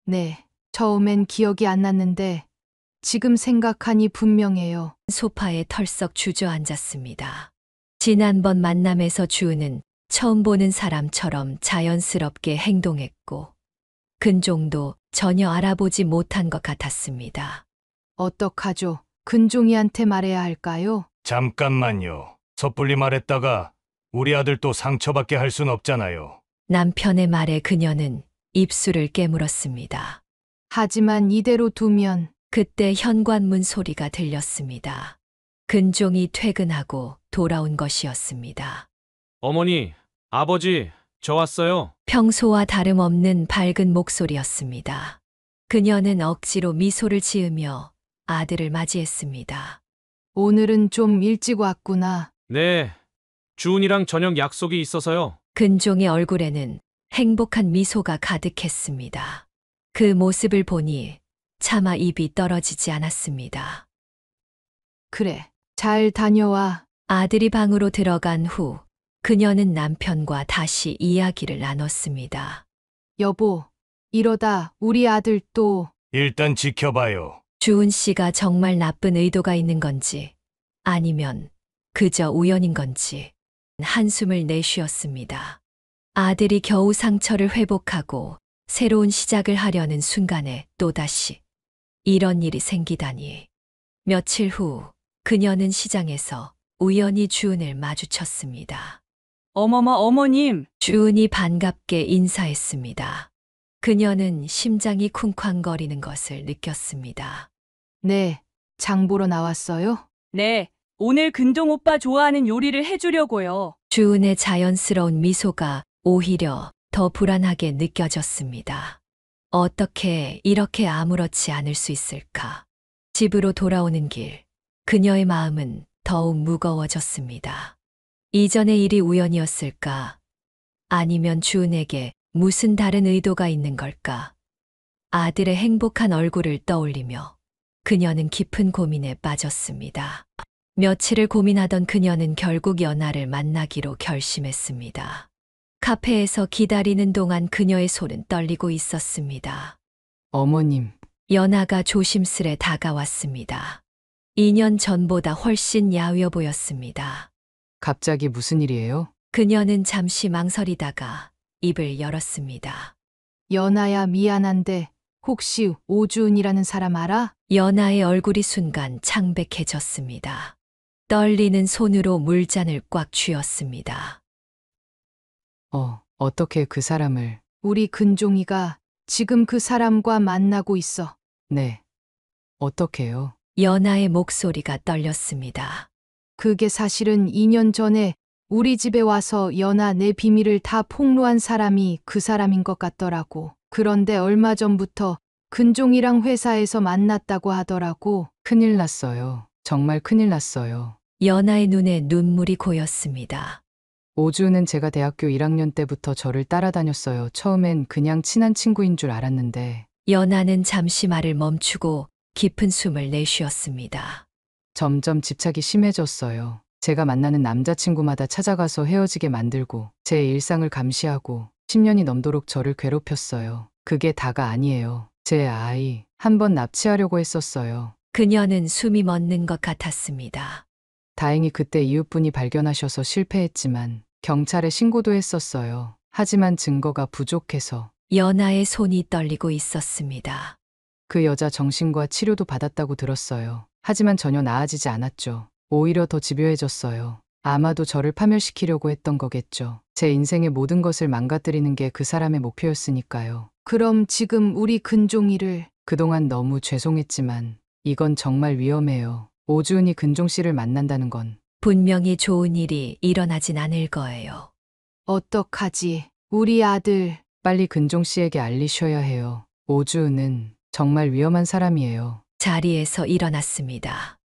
네, 처음엔 기억이 안 났는데 지금 생각하니 분명해요. 소파에 털썩 주저앉았습니다. 지난번 만남에서 주은은 처음 보는 사람처럼 자연스럽게 행동했고 근종도 전혀 알아보지 못한 것 같았습니다. 어떡하죠? 근종이한테 말해야 할까요? 잠깐만요. 섣불리 말했다가 우리 아들 또 상처받게 할 순 없잖아요. 남편의 말에 그녀는 입술을 깨물었습니다. 하지만 이대로 두면 그때 현관문 소리가 들렸습니다. 근종이 퇴근하고 돌아온 것이었습니다. 어머니, 아버지, 저 왔어요. 평소와 다름없는 밝은 목소리였습니다. 그녀는 억지로 미소를 지으며 아들을 맞이했습니다. 오늘은 좀 일찍 왔구나. 네, 주은이랑 저녁 약속이 있어서요. 근종의 얼굴에는 행복한 미소가 가득했습니다. 그 모습을 보니 차마 입이 떨어지지 않았습니다. 그래, 잘 다녀와. 아들이 방으로 들어간 후 그녀는 남편과 다시 이야기를 나눴습니다. 여보, 이러다 우리 아들 또 일단 지켜봐요. 주은 씨가 정말 나쁜 의도가 있는 건지 아니면 그저 우연인 건지 한숨을 내쉬었습니다. 아들이 겨우 상처를 회복하고 새로운 시작을 하려는 순간에 또다시 이런 일이 생기다니. 며칠 후 그녀는 시장에서 우연히 주은을 마주쳤습니다. 어머머, 어머님. 주은이 반갑게 인사했습니다. 그녀는 심장이 쿵쾅거리는 것을 느꼈습니다. 네, 장 보러 나왔어요? 네, 오늘 근종 오빠 좋아하는 요리를 해주려고요. 주은의 자연스러운 미소가 오히려 더 불안하게 느껴졌습니다. 어떻게 이렇게 아무렇지 않을 수 있을까? 집으로 돌아오는 길, 그녀의 마음은 더욱 무거워졌습니다. 이전의 일이 우연이었을까? 아니면 주은에게 무슨 다른 의도가 있는 걸까? 아들의 행복한 얼굴을 떠올리며 그녀는 깊은 고민에 빠졌습니다. 며칠을 고민하던 그녀는 결국 연하를 만나기로 결심했습니다. 카페에서 기다리는 동안 그녀의 손은 떨리고 있었습니다. 어머님, 연하가 조심스레 다가왔습니다. 2년 전보다 훨씬 야위어 보였습니다. 갑자기 무슨 일이에요? 그녀는 잠시 망설이다가 입을 열었습니다. 연아야, 미안한데 혹시 오주은이라는 사람 알아? 연하의 얼굴이 순간 창백해졌습니다. 떨리는 손으로 물잔을 꽉 쥐었습니다. 어떻게 그 사람을, 우리 근종이가 지금 그 사람과 만나고 있어. 네. 어떻게요? 연하의 목소리가 떨렸습니다. 그게 사실은 2년 전에 우리 집에 와서 연아 내 비밀을 다 폭로한 사람이 그 사람인 것 같더라고. 그런데 얼마 전부터 근종이랑 회사에서 만났다고 하더라고. 큰일 났어요. 정말 큰일 났어요. 연하의 눈에 눈물이 고였습니다. 오주는 제가 대학교 1학년 때부터 저를 따라다녔어요. 처음엔 그냥 친한 친구인 줄 알았는데 연하는 잠시 말을 멈추고 깊은 숨을 내쉬었습니다. 점점 집착이 심해졌어요. 제가 만나는 남자친구마다 찾아가서 헤어지게 만들고 제 일상을 감시하고 10년이 넘도록 저를 괴롭혔어요. 그게 다가 아니에요. 제 아이 한 번 납치하려고 했었어요. 그녀는 숨이 멎는 것 같았습니다. 다행히 그때 이웃분이 발견하셔서 실패했지만 경찰에 신고도 했었어요. 하지만 증거가 부족해서 연하의 손이 떨리고 있었습니다. 그 여자 정신과 치료도 받았다고 들었어요. 하지만 전혀 나아지지 않았죠. 오히려 더 집요해졌어요. 아마도 저를 파멸시키려고 했던 거겠죠. 제 인생의 모든 것을 망가뜨리는 게 그 사람의 목표였으니까요. 그럼 지금 우리 근종이를 그동안 너무 죄송했지만 이건 정말 위험해요. 오주은이 근종 씨를 만난다는 건 분명히 좋은 일이 일어나진 않을 거예요. 어떡하지? 우리 아들 빨리 근종 씨에게 알리셔야 해요. 오주은은 정말 위험한 사람이에요. 자리에서 일어났습니다.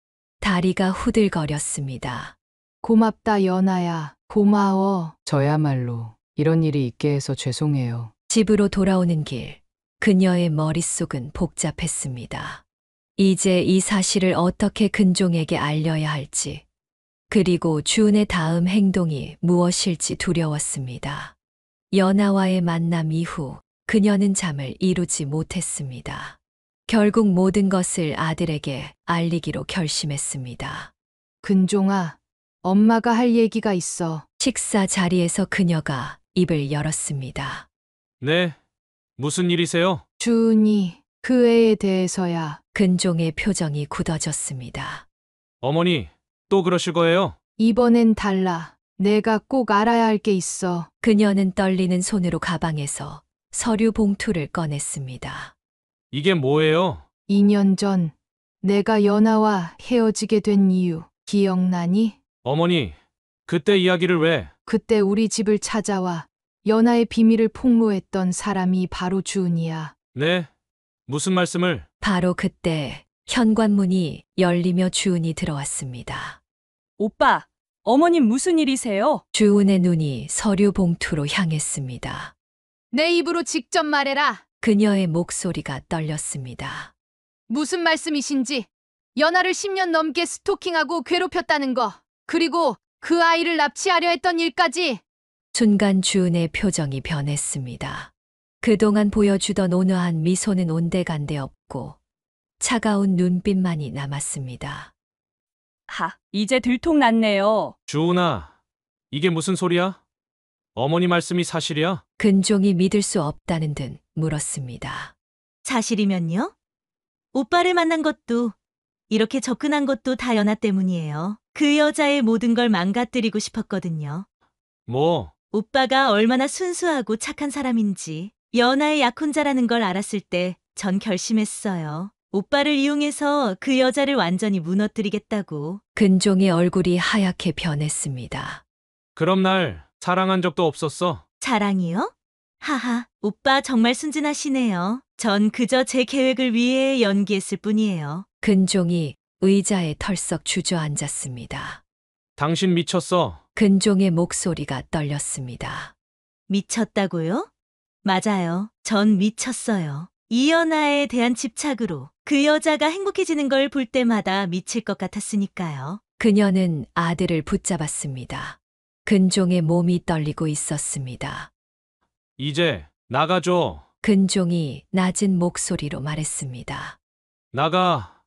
다리가 후들거렸습니다. 고맙다 연아야. 고마워. 저야말로 이런 일이 있게 해서 죄송해요. 집으로 돌아오는 길, 그녀의 머릿속은 복잡했습니다. 이제 이 사실을 어떻게 근종에게 알려야 할지, 그리고 주은의 다음 행동이 무엇일지 두려웠습니다. 연하와의 만남 이후 그녀는 잠을 이루지 못했습니다. 결국 모든 것을 아들에게 알리기로 결심했습니다. 근종아, 엄마가 할 얘기가 있어. 식사 자리에서 그녀가 입을 열었습니다. 네, 무슨 일이세요? 주은이 그 애에 대해서야. 근종의 표정이 굳어졌습니다. 어머니, 또 그러실 거예요? 이번엔 달라. 내가 꼭 알아야 할 게 있어. 그녀는 떨리는 손으로 가방에서 서류 봉투를 꺼냈습니다. 이게 뭐예요? 2년 전 내가 연아와 헤어지게 된 이유 기억나니? 어머니, 그때 이야기를 왜? 그때 우리 집을 찾아와 연아의 비밀을 폭로했던 사람이 바로 주은이야. 네, 무슨 말씀을? 바로 그때 현관문이 열리며 주은이 들어왔습니다. 오빠, 어머님 무슨 일이세요? 주은의 눈이 서류 봉투로 향했습니다. 내 입으로 직접 말해라. 그녀의 목소리가 떨렸습니다. 무슨 말씀이신지. 연아를 10년 넘게 스토킹하고 괴롭혔다는 거. 그리고 그 아이를 납치하려 했던 일까지. 순간 주은의 표정이 변했습니다. 그동안 보여주던 온화한 미소는 온데간데 없고 차가운 눈빛만이 남았습니다. 이제 들통났네요. 주은아, 이게 무슨 소리야? 어머니 말씀이 사실이야? 근종이 믿을 수 없다는 듯 물었습니다. 사실이면요? 오빠를 만난 것도, 이렇게 접근한 것도 다 연아 때문이에요. 그 여자의 모든 걸 망가뜨리고 싶었거든요. 뭐, 오빠가 얼마나 순수하고 착한 사람인지 연하의 약혼자라는 걸 알았을 때 전 결심했어요. 오빠를 이용해서 그 여자를 완전히 무너뜨리겠다고. 근종의 얼굴이 하얗게 변했습니다. 그럼 날 사랑한 적도 없었어? 자랑이요? 하하, 오빠 정말 순진하시네요. 전 그저 제 계획을 위해 연기했을 뿐이에요. 근종이 의자에 털썩 주저앉았습니다. 당신 미쳤어. 근종의 목소리가 떨렸습니다. 미쳤다고요? 맞아요. 전 미쳤어요. 이연아에 대한 집착으로 그 여자가 행복해지는 걸 볼 때마다 미칠 것 같았으니까요. 그녀는 아들을 붙잡았습니다. 근종의 몸이 떨리고 있었습니다. 이제 나가줘. 근종이 낮은 목소리로 말했습니다. 나가.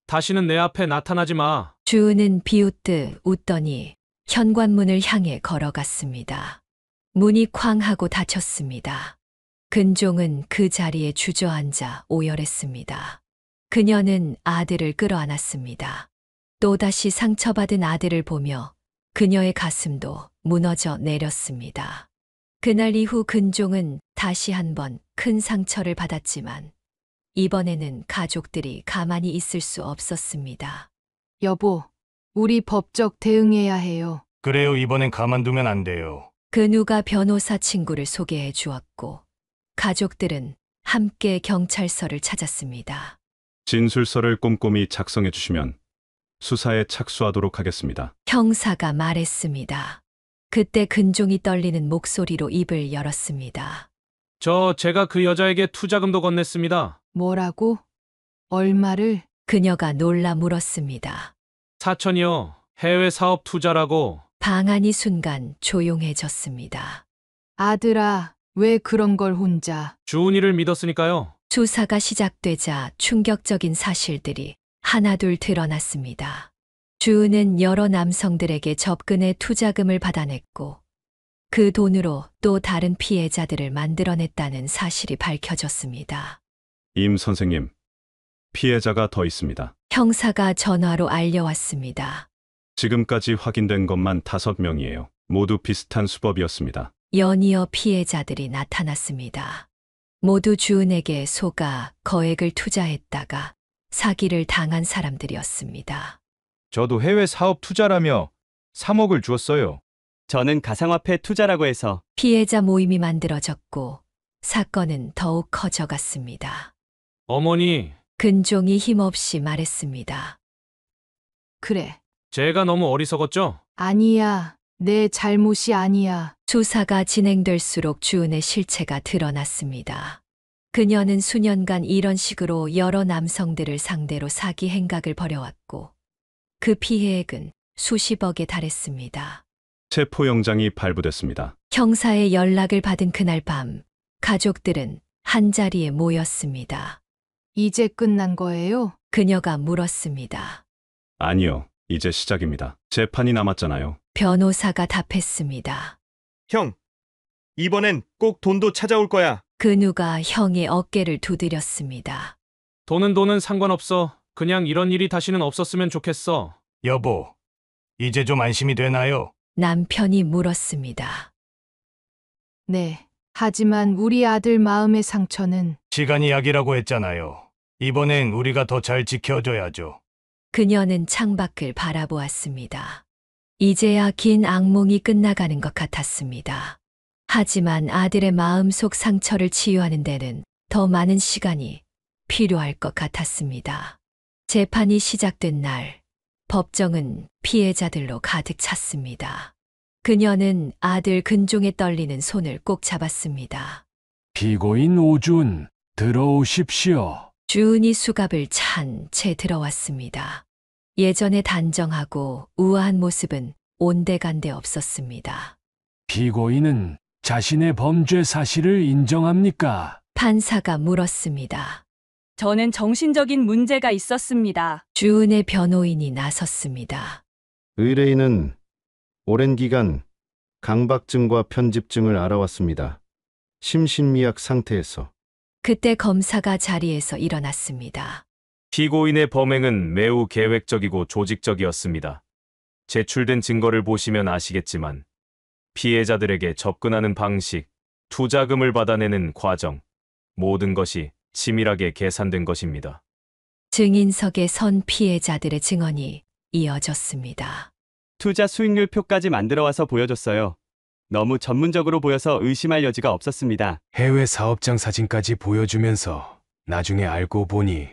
다시는 내 앞에 나타나지 마. 주은은 비웃듯 웃더니 현관문을 향해 걸어갔습니다. 문이 쾅 하고 닫혔습니다. 근종은 그 자리에 주저앉아 오열했습니다. 그녀는 아들을 끌어안았습니다. 또다시 상처받은 아들을 보며 그녀의 가슴도 무너져 내렸습니다. 그날 이후 근종은 다시 한번 큰 상처를 받았지만 이번에는 가족들이 가만히 있을 수 없었습니다. 여보, 우리 법적 대응해야 해요. 그래요, 이번엔 가만두면 안 돼요. 근우가 변호사 친구를 소개해 주었고 가족들은 함께 경찰서를 찾았습니다. 진술서를 꼼꼼히 작성해 주시면 수사에 착수하도록 하겠습니다. 형사가 말했습니다. 그때 근종이 떨리는 목소리로 입을 열었습니다. 제가 그 여자에게 투자금도 건넸습니다. 뭐라고? 얼마를? 그녀가 놀라 물었습니다. 4천이요. 해외 사업 투자라고. 방안이 순간 조용해졌습니다. 아들아, 왜 그런 걸 혼자? 주은이를 믿었으니까요. 수사가 시작되자 충격적인 사실들이 하나둘 드러났습니다. 주은은 여러 남성들에게 접근해 투자금을 받아냈고 그 돈으로 또 다른 피해자들을 만들어냈다는 사실이 밝혀졌습니다. 임 선생님, 피해자가 더 있습니다. 형사가 전화로 알려왔습니다. 지금까지 확인된 것만 5명이에요. 모두 비슷한 수법이었습니다. 연이어 피해자들이 나타났습니다. 모두 주은에게 속아 거액을 투자했다가 사기를 당한 사람들이었습니다. 저도 해외 사업 투자라며 3억을 주었어요. 저는 가상화폐 투자라고 해서 피해자 모임이 만들어졌고 사건은 더욱 커져갔습니다. 어머니, 근종이 힘없이 말했습니다. 그래. 제가 너무 어리석었죠? 아니야. 내 잘못이 아니야. 수사가 진행될수록 주은의 실체가 드러났습니다. 그녀는 수년간 이런 식으로 여러 남성들을 상대로 사기 행각을 벌여왔고 그 피해액은 수십억에 달했습니다. 체포영장이 발부됐습니다. 형사의 연락을 받은 그날 밤 가족들은 한자리에 모였습니다. 이제 끝난 거예요? 그녀가 물었습니다. 아니요, 이제 시작입니다. 재판이 남았잖아요. 변호사가 답했습니다. 형, 이번엔 꼭 돈도 찾아올 거야. 근우가 형의 어깨를 두드렸습니다. 돈은 상관없어. 그냥 이런 일이 다시는 없었으면 좋겠어. 여보, 이제 좀 안심이 되나요? 남편이 물었습니다. 네. 하지만 우리 아들 마음의 상처는 시간이 약이라고 했잖아요. 이번엔 우리가 더 잘 지켜줘야죠. 그녀는 창밖을 바라보았습니다. 이제야 긴 악몽이 끝나가는 것 같았습니다. 하지만 아들의 마음속 상처를 치유하는 데는 더 많은 시간이 필요할 것 같았습니다. 재판이 시작된 날, 법정은 피해자들로 가득 찼습니다. 그녀는 아들 근종의 떨리는 손을 꼭 잡았습니다. 피고인 오준, 들어오십시오. 주은이 수갑을 찬 채 들어왔습니다. 예전의 단정하고 우아한 모습은 온데간데 없었습니다. 피고인은 자신의 범죄 사실을 인정합니까? 판사가 물었습니다. 저는 정신적인 문제가 있었습니다. 주은의 변호인이 나섰습니다. 의뢰인은 오랜 기간 강박증과 편집증을 알아왔습니다. 심신미약 상태에서. 그때 검사가 자리에서 일어났습니다. 피고인의 범행은 매우 계획적이고 조직적이었습니다. 제출된 증거를 보시면 아시겠지만 피해자들에게 접근하는 방식, 투자금을 받아내는 과정, 모든 것이 치밀하게 계산된 것입니다. 증인석에 선 피해자들의 증언이 이어졌습니다. 투자 수익률 표까지 만들어 와서 보여줬어요. 너무 전문적으로 보여서 의심할 여지가 없었습니다. 해외 사업장 사진까지 보여주면서 나중에 알고 보니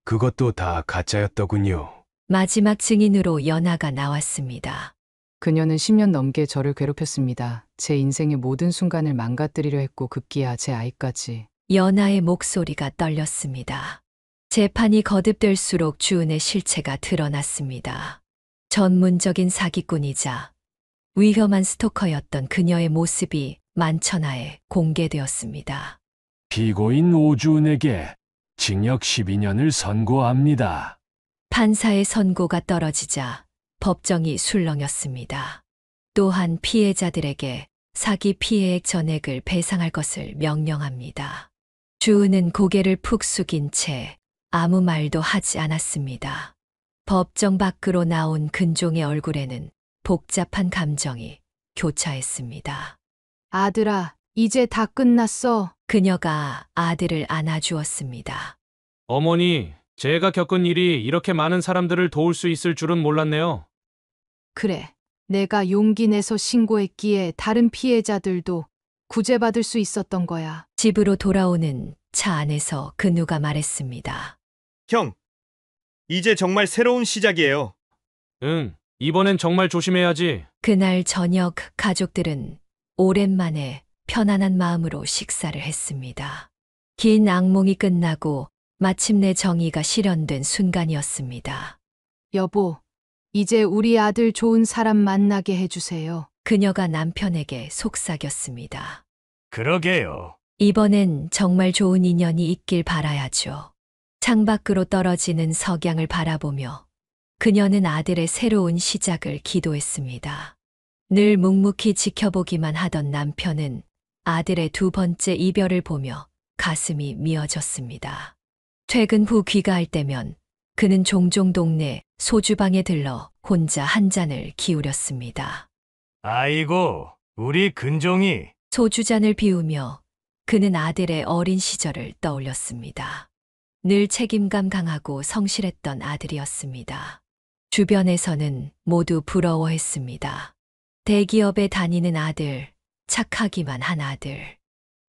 그것도 다 가짜였더군요. 마지막 증인으로 연하가 나왔습니다. 그녀는 10년 넘게 저를 괴롭혔습니다. 제 인생의 모든 순간을 망가뜨리려 했고 급기야 제 아이까지. 연하의 목소리가 떨렸습니다. 재판이 거듭될수록 주은의 실체가 드러났습니다. 전문적인 사기꾼이자 위험한 스토커였던 그녀의 모습이 만천하에 공개되었습니다. 피고인 오주은에게 징역 12년을 선고합니다. 판사의 선고가 떨어지자 법정이 술렁였습니다. 또한 피해자들에게 사기 피해액 전액을 배상할 것을 명령합니다. 주은은 고개를 푹 숙인 채 아무 말도 하지 않았습니다. 법정 밖으로 나온 근종의 얼굴에는 복잡한 감정이 교차했습니다. 아들아, 이제 다 끝났어. 그녀가 아들을 안아주었습니다. 어머니, 제가 겪은 일이 이렇게 많은 사람들을 도울 수 있을 줄은 몰랐네요. 그래, 내가 용기 내서 신고했기에 다른 피해자들도 구제받을 수 있었던 거야. 집으로 돌아오는 차 안에서 그 누가 말했습니다. 형, 이제 정말 새로운 시작이에요. 응, 이번엔 정말 조심해야지. 그날 저녁 가족들은 오랜만에 편안한 마음으로 식사를 했습니다. 긴 악몽이 끝나고 마침내 정의가 실현된 순간이었습니다. 여보, 이제 우리 아들 좋은 사람 만나게 해주세요. 그녀가 남편에게 속삭였습니다. 그러게요. 이번엔 정말 좋은 인연이 있길 바라야죠. 창밖으로 떨어지는 석양을 바라보며 그녀는 아들의 새로운 시작을 기도했습니다. 늘 묵묵히 지켜보기만 하던 남편은 아들의 두 번째 이별을 보며 가슴이 미어졌습니다. 퇴근 후 귀가할 때면 그는 종종 동네 소주방에 들러 혼자 한 잔을 기울였습니다. 아이고, 우리 근종이. 소주잔을 비우며 그는 아들의 어린 시절을 떠올렸습니다. 늘 책임감 강하고 성실했던 아들이었습니다. 주변에서는 모두 부러워했습니다. 대기업에 다니는 아들, 착하기만 한 아들.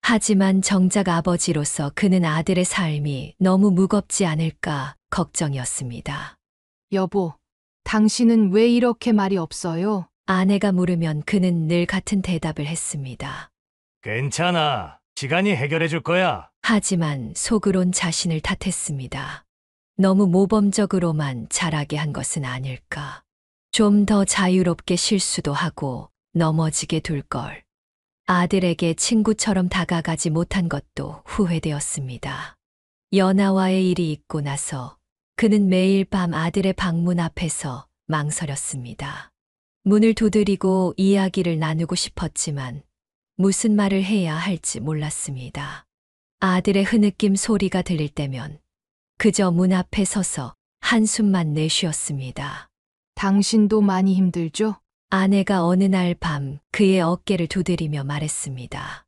하지만 정작 아버지로서 그는 아들의 삶이 너무 무겁지 않을까 걱정이었습니다. 여보, 당신은 왜 이렇게 말이 없어요? 아내가 물으면 그는 늘 같은 대답을 했습니다. 괜찮아. 시간이 해결해 줄 거야. 하지만 속으론 자신을 탓했습니다. 너무 모범적으로만 자라게 한 것은 아닐까. 좀 더 자유롭게 실수도 하고 넘어지게 둘 걸. 아들에게 친구처럼 다가가지 못한 것도 후회되었습니다. 연하와의 일이 있고 나서 그는 매일 밤 아들의 방문 앞에서 망설였습니다. 문을 두드리고 이야기를 나누고 싶었지만 무슨 말을 해야 할지 몰랐습니다. 아들의 흐느낌 소리가 들릴 때면 그저 문 앞에 서서 한숨만 내쉬었습니다. 당신도 많이 힘들죠? 아내가 어느 날 밤 그의 어깨를 두드리며 말했습니다.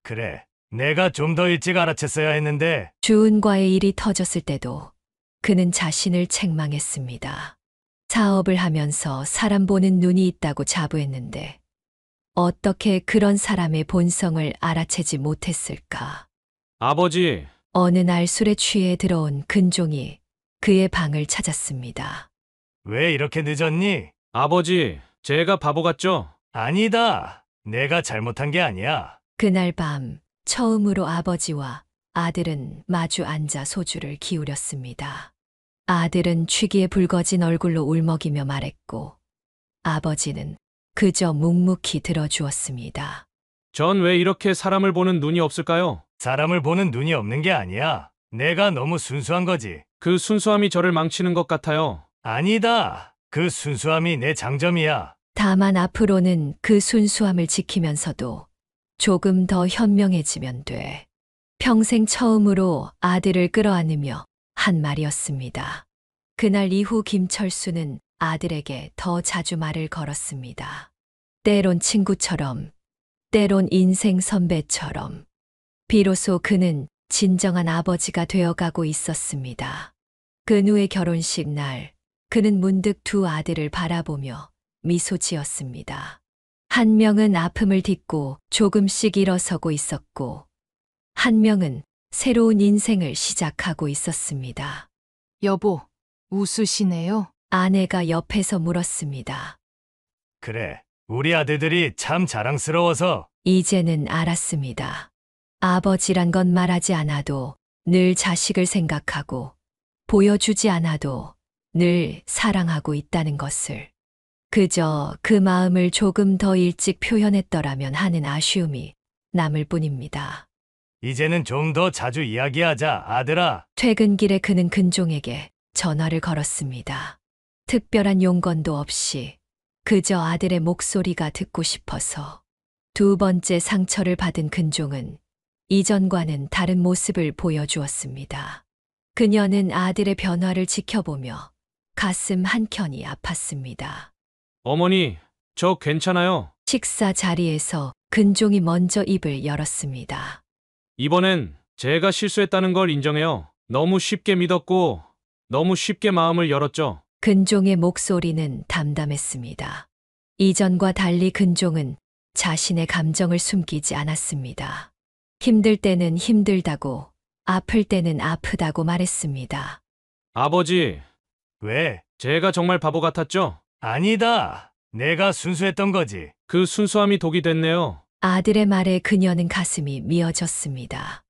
그래, 내가 좀 더 일찍 알아챘어야 했는데. 주은과의 일이 터졌을 때도 그는 자신을 책망했습니다. 사업을 하면서 사람 보는 눈이 있다고 자부했는데 어떻게 그런 사람의 본성을 알아채지 못했을까. 아버지. 어느 날 술에 취해 들어온 근종이 그의 방을 찾았습니다. 왜 이렇게 늦었니? 아버지, 제가 바보 같죠? 아니다. 내가 잘못한 게 아니야. 그날 밤 처음으로 아버지와 아들은 마주 앉아 소주를 기울였습니다. 아들은 취기에 붉어진 얼굴로 울먹이며 말했고 아버지는 그저 묵묵히 들어주었습니다. 전 왜 이렇게 사람을 보는 눈이 없을까요? 사람을 보는 눈이 없는 게 아니야. 내가 너무 순수한 거지. 그 순수함이 저를 망치는 것 같아요. 아니다. 그 순수함이 내 장점이야. 다만 앞으로는 그 순수함을 지키면서도 조금 더 현명해지면 돼. 평생 처음으로 아들을 끌어안으며 한 말이었습니다. 그날 이후 김철수는 아들에게 더 자주 말을 걸었습니다. 때론 친구처럼, 때론 인생 선배처럼. 비로소 그는 진정한 아버지가 되어가고 있었습니다. 근우의 결혼식 날, 그는 문득 두 아들을 바라보며 미소 지었습니다. 한 명은 아픔을 딛고 조금씩 일어서고 있었고, 한 명은 새로운 인생을 시작하고 있었습니다. 여보, 웃으시네요. 아내가 옆에서 물었습니다. 그래, 우리 아들들이 참 자랑스러워서. 이제는 알았습니다. 아버지란 건 말하지 않아도 늘 자식을 생각하고 보여주지 않아도 늘 사랑하고 있다는 것을. 그저 그 마음을 조금 더 일찍 표현했더라면 하는 아쉬움이 남을 뿐입니다. 이제는 좀 더 자주 이야기하자, 아들아. 퇴근길에 그는 근종에게 전화를 걸었습니다. 특별한 용건도 없이 그저 아들의 목소리가 듣고 싶어서. 두 번째 상처를 받은 근종은 이전과는 다른 모습을 보여주었습니다. 그녀는 아들의 변화를 지켜보며 가슴 한켠이 아팠습니다. 어머니, 저 괜찮아요. 식사 자리에서 근종이 먼저 입을 열었습니다. 이번엔 제가 실수했다는 걸 인정해요. 너무 쉽게 믿었고, 너무 쉽게 마음을 열었죠. 근종의 목소리는 담담했습니다. 이전과 달리 근종은 자신의 감정을 숨기지 않았습니다. 힘들 때는 힘들다고, 아플 때는 아프다고 말했습니다. 아버지, 왜? 제가 정말 바보 같았죠? 아니다. 내가 순수했던 거지. 그 순수함이 독이 됐네요. 아들의 말에 그녀는 가슴이 미어졌습니다.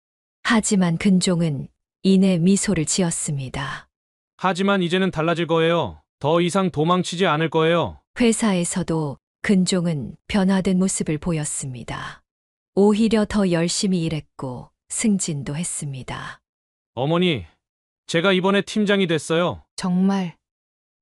하지만 근종은 이내 미소를 지었습니다. 하지만 이제는 달라질 거예요. 더 이상 도망치지 않을 거예요. 회사에서도 근종은 변화된 모습을 보였습니다. 오히려 더 열심히 일했고 승진도 했습니다. 어머니, 제가 이번에 팀장이 됐어요. 정말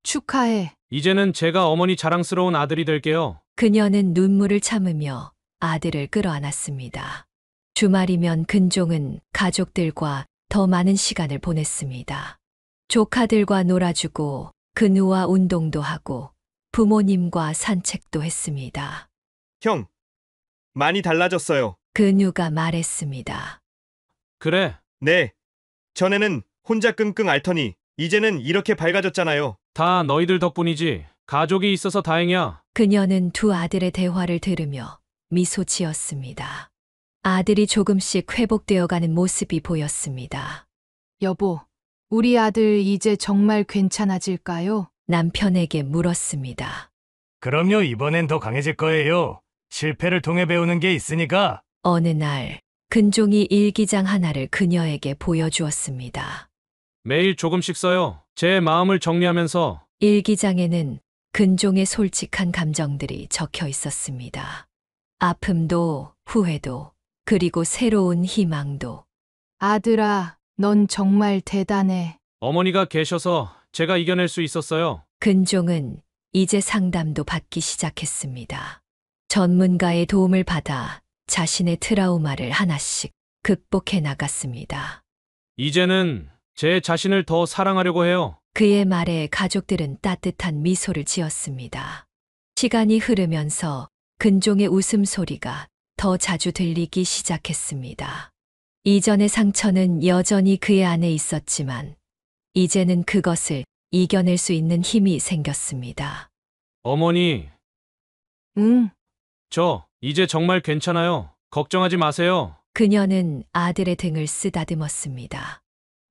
축하해. 이제는 제가 어머니 자랑스러운 아들이 될게요. 그녀는 눈물을 참으며 아들을 끌어안았습니다. 주말이면 근종은 가족들과 더 많은 시간을 보냈습니다. 조카들과 놀아주고 근우와 운동도 하고 부모님과 산책도 했습니다. 형, 많이 달라졌어요. 근우가 말했습니다. 그래. 네. 전에는 혼자 끙끙 앓더니 이제는 이렇게 밝아졌잖아요. 다 너희들 덕분이지. 가족이 있어서 다행이야. 그녀는 두 아들의 대화를 들으며 미소 지었습니다. 아들이 조금씩 회복되어가는 모습이 보였습니다. 여보, 우리 아들 이제 정말 괜찮아질까요? 남편에게 물었습니다. 그럼요, 이번엔 더 강해질 거예요. 실패를 통해 배우는 게 있으니까. 어느 날 근종이 일기장 하나를 그녀에게 보여주었습니다. 매일 조금씩 써요. 제 마음을 정리하면서. 일기장에는 근종의 솔직한 감정들이 적혀 있었습니다. 아픔도 후회도 그리고 새로운 희망도. 아들아, 넌 정말 대단해. 어머니가 계셔서 제가 이겨낼 수 있었어요. 근종은 이제 상담도 받기 시작했습니다. 전문가의 도움을 받아 자신의 트라우마를 하나씩 극복해 나갔습니다. 이제는 제 자신을 더 사랑하려고 해요. 그의 말에 가족들은 따뜻한 미소를 지었습니다. 시간이 흐르면서 근종의 웃음소리가 더 자주 들리기 시작했습니다. 이전의 상처는 여전히 그의 안에 있었지만 이제는 그것을 이겨낼 수 있는 힘이 생겼습니다. 어머니, 응, 저 이제 정말 괜찮아요. 걱정하지 마세요. 그녀는 아들의 등을 쓰다듬었습니다.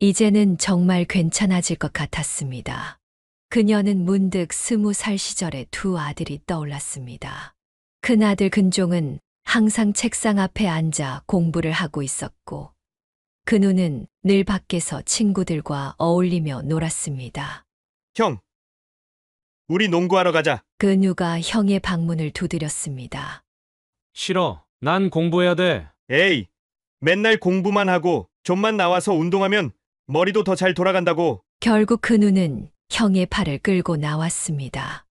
이제는 정말 괜찮아질 것 같았습니다. 그녀는 문득 20살 시절의 두 아들이 떠올랐습니다. 큰아들 근종은 항상 책상 앞에 앉아 공부를 하고 있었고, 근우는 늘 밖에서 친구들과 어울리며 놀았습니다. 형, 우리 농구하러 가자. 근우가 형의 방문을 두드렸습니다. 싫어. 난 공부해야 돼. 에이, 맨날 공부만 하고 좀만 나와서 운동하면 머리도 더 잘 돌아간다고. 결국 근우는 형의 팔을 끌고 나왔습니다.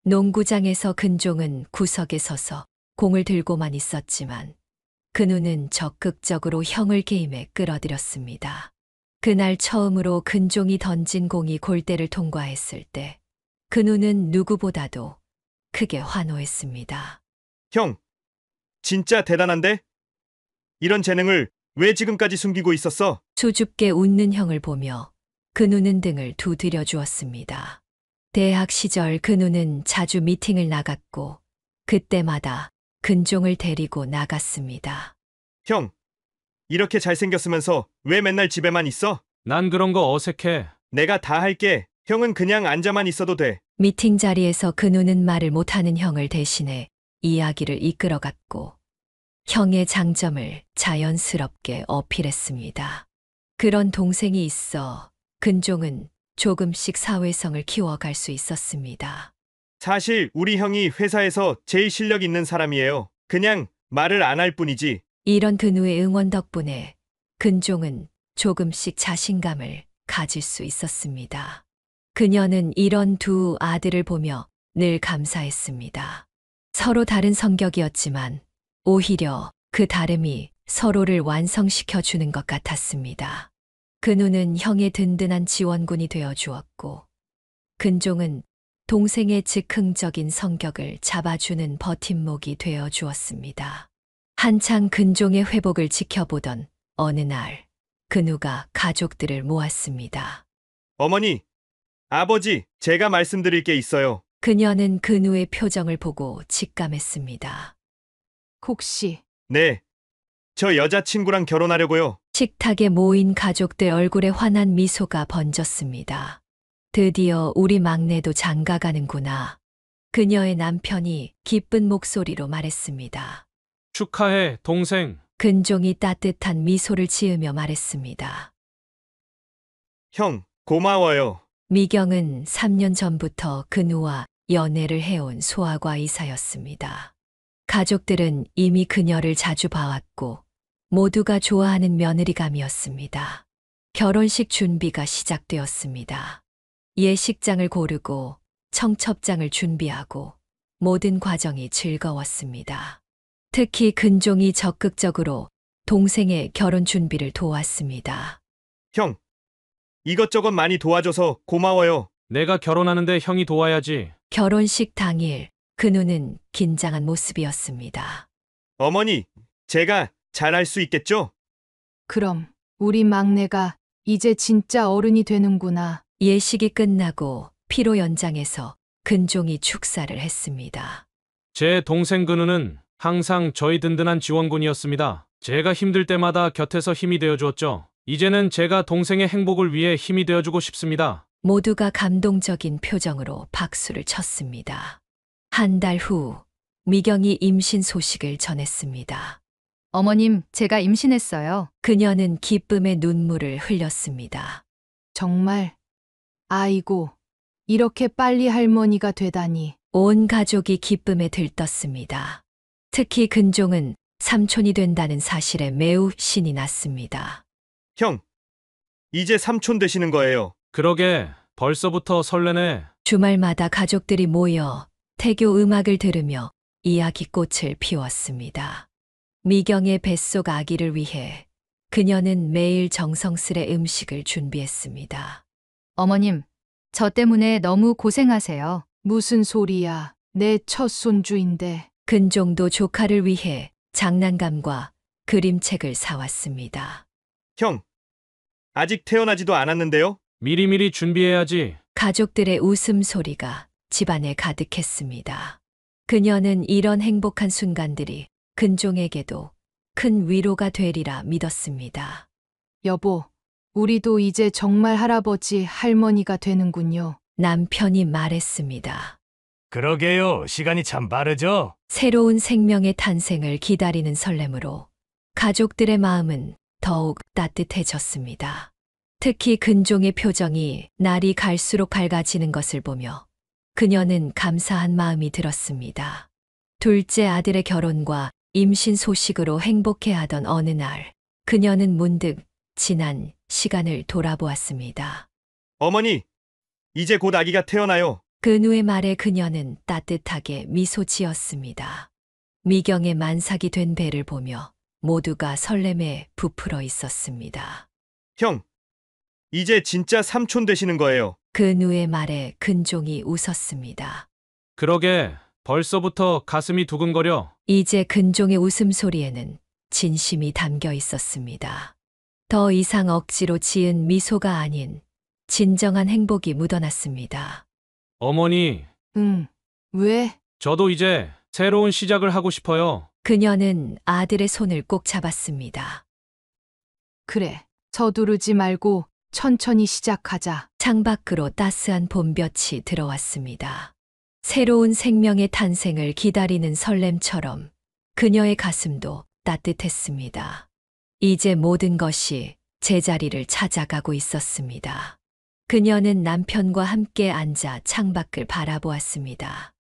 농구장에서 근종은 구석에 서서 공을 들고만 있었지만 근우는 적극적으로 형을 게임에 끌어들였습니다. 그날 처음으로 근종이 던진 공이 골대를 통과했을 때 근우는 누구보다도 크게 환호했습니다. 형, 진짜 대단한데? 이런 재능을 왜 지금까지 숨기고 있었어? 수줍게 웃는 형을 보며 근우는 등을 두드려 주었습니다. 대학 시절 근우는 자주 미팅을 나갔고 그때마다 근종을 데리고 나갔습니다. 형, 이렇게 잘생겼으면서 왜 맨날 집에만 있어? 난 그런 거 어색해. 내가 다 할게. 형은 그냥 앉아만 있어도 돼. 미팅 자리에서 근우는 말을 못하는 형을 대신해 이야기를 이끌어갔고 형의 장점을 자연스럽게 어필했습니다. 그런 동생이 있어 근종은 조금씩 사회성을 키워갈 수 있었습니다. 사실 우리 형이 회사에서 제일 실력 있는 사람이에요. 그냥 말을 안 할 뿐이지. 이런 근우의 응원 덕분에 근종은 조금씩 자신감을 가질 수 있었습니다. 그녀는 이런 두 아들을 보며 늘 감사했습니다. 서로 다른 성격이었지만 오히려 그 다름이 서로를 완성시켜 주는 것 같았습니다. 근우는 형의 든든한 지원군이 되어 주었고 근종은 동생의 즉흥적인 성격을 잡아주는 버팀목이 되어 주었습니다. 한창 근종의 회복을 지켜보던 어느 날 근우가 가족들을 모았습니다. 어머니, 아버지, 제가 말씀드릴 게 있어요. 그녀는 근우의 표정을 보고 직감했습니다. 혹시 네, 저 여자친구랑 결혼하려고요. 식탁에 모인 가족들 얼굴에 환한 미소가 번졌습니다. 드디어 우리 막내도 장가가는구나. 그녀의 남편이 기쁜 목소리로 말했습니다. 축하해, 동생. 근종이 따뜻한 미소를 지으며 말했습니다. 형, 고마워요. 미경은 3년 전부터 근우와 연애를 해온 소아과 의사였습니다. 가족들은 이미 그녀를 자주 봐왔고 모두가 좋아하는 며느리감이었습니다. 결혼식 준비가 시작되었습니다. 예식장을 고르고 청첩장을 준비하고 모든 과정이 즐거웠습니다. 특히 근종이 적극적으로 동생의 결혼 준비를 도왔습니다. 형, 이것저것 많이 도와줘서 고마워요. 내가 결혼하는데 형이 도와야지. 결혼식 당일 근우는 긴장한 모습이었습니다. 어머니, 제가 잘할 수 있겠죠? 그럼 우리 막내가 이제 진짜 어른이 되는구나. 예식이 끝나고 피로 연장에서 근종이 축사를 했습니다. 제 동생 근우는 항상 저희 든든한 지원군이었습니다. 제가 힘들 때마다 곁에서 힘이 되어주었죠. 이제는 제가 동생의 행복을 위해 힘이 되어주고 싶습니다. 모두가 감동적인 표정으로 박수를 쳤습니다. 한 달 후 미경이 임신 소식을 전했습니다. 어머님, 제가 임신했어요. 그녀는 기쁨의 눈물을 흘렸습니다. 정말? 아이고, 이렇게 빨리 할머니가 되다니. 온 가족이 기쁨에 들떴습니다. 특히 근종은 삼촌이 된다는 사실에 매우 신이 났습니다. 형, 이제 삼촌 되시는 거예요. 그러게, 벌써부터 설레네. 주말마다 가족들이 모여 태교 음악을 들으며 이야기꽃을 피웠습니다. 미경의 뱃속 아기를 위해 그녀는 매일 정성스레 음식을 준비했습니다. 어머님, 저 때문에 너무 고생하세요. 무슨 소리야. 내 첫 손주인데. 근종도 조카를 위해 장난감과 그림책을 사왔습니다. 형, 아직 태어나지도 않았는데요? 미리미리 준비해야지. 가족들의 웃음소리가 집안에 가득했습니다. 그녀는 이런 행복한 순간들이 근종에게도 큰 위로가 되리라 믿었습니다. 여보, 우리도 이제 정말 할아버지, 할머니가 되는군요. 남편이 말했습니다. 그러게요. 시간이 참 빠르죠? 새로운 생명의 탄생을 기다리는 설렘으로 가족들의 마음은 더욱 따뜻해졌습니다. 특히 근종의 표정이 날이 갈수록 밝아지는 것을 보며 그녀는 감사한 마음이 들었습니다. 둘째 아들의 결혼과 임신 소식으로 행복해하던 어느 날, 그녀는 문득 지난 시간을 돌아보았습니다. 어머니, 이제 곧 아기가 태어나요. 근우의 말에 그녀는 따뜻하게 미소 지었습니다. 미경의 만삭이 된 배를 보며 모두가 설렘에 부풀어 있었습니다. 형, 이제 진짜 삼촌 되시는 거예요. 근우의 말에 근종이 웃었습니다. 그러게 벌써부터 가슴이 두근거려. 이제 근종의 웃음소리에는 진심이 담겨 있었습니다. 더 이상 억지로 지은 미소가 아닌 진정한 행복이 묻어났습니다. 어머니, 응. 왜? 저도 이제 새로운 시작을 하고 싶어요. 그녀는 아들의 손을 꼭 잡았습니다. 그래. 서두르지 말고 천천히 시작하자. 창밖으로 따스한 봄볕이 들어왔습니다. 새로운 생명의 탄생을 기다리는 설렘처럼 그녀의 가슴도 따뜻했습니다. 이제 모든 것이 제자리를 찾아가고 있었습니다. 그녀는 남편과 함께 앉아 창밖을 바라보았습니다.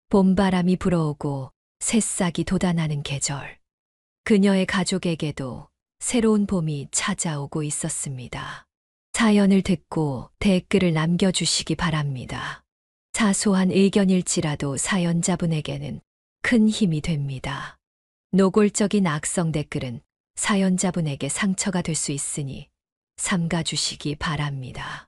봄바람이 불어오고 새싹이 돋아나는 계절. 그녀의 가족에게도 새로운 봄이 찾아오고 있었습니다. 사연을 듣고 댓글을 남겨주시기 바랍니다. 사소한 의견일지라도 사연자분에게는 큰 힘이 됩니다. 노골적인 악성 댓글은 사연자분에게 상처가 될 수 있으니 삼가주시기 바랍니다.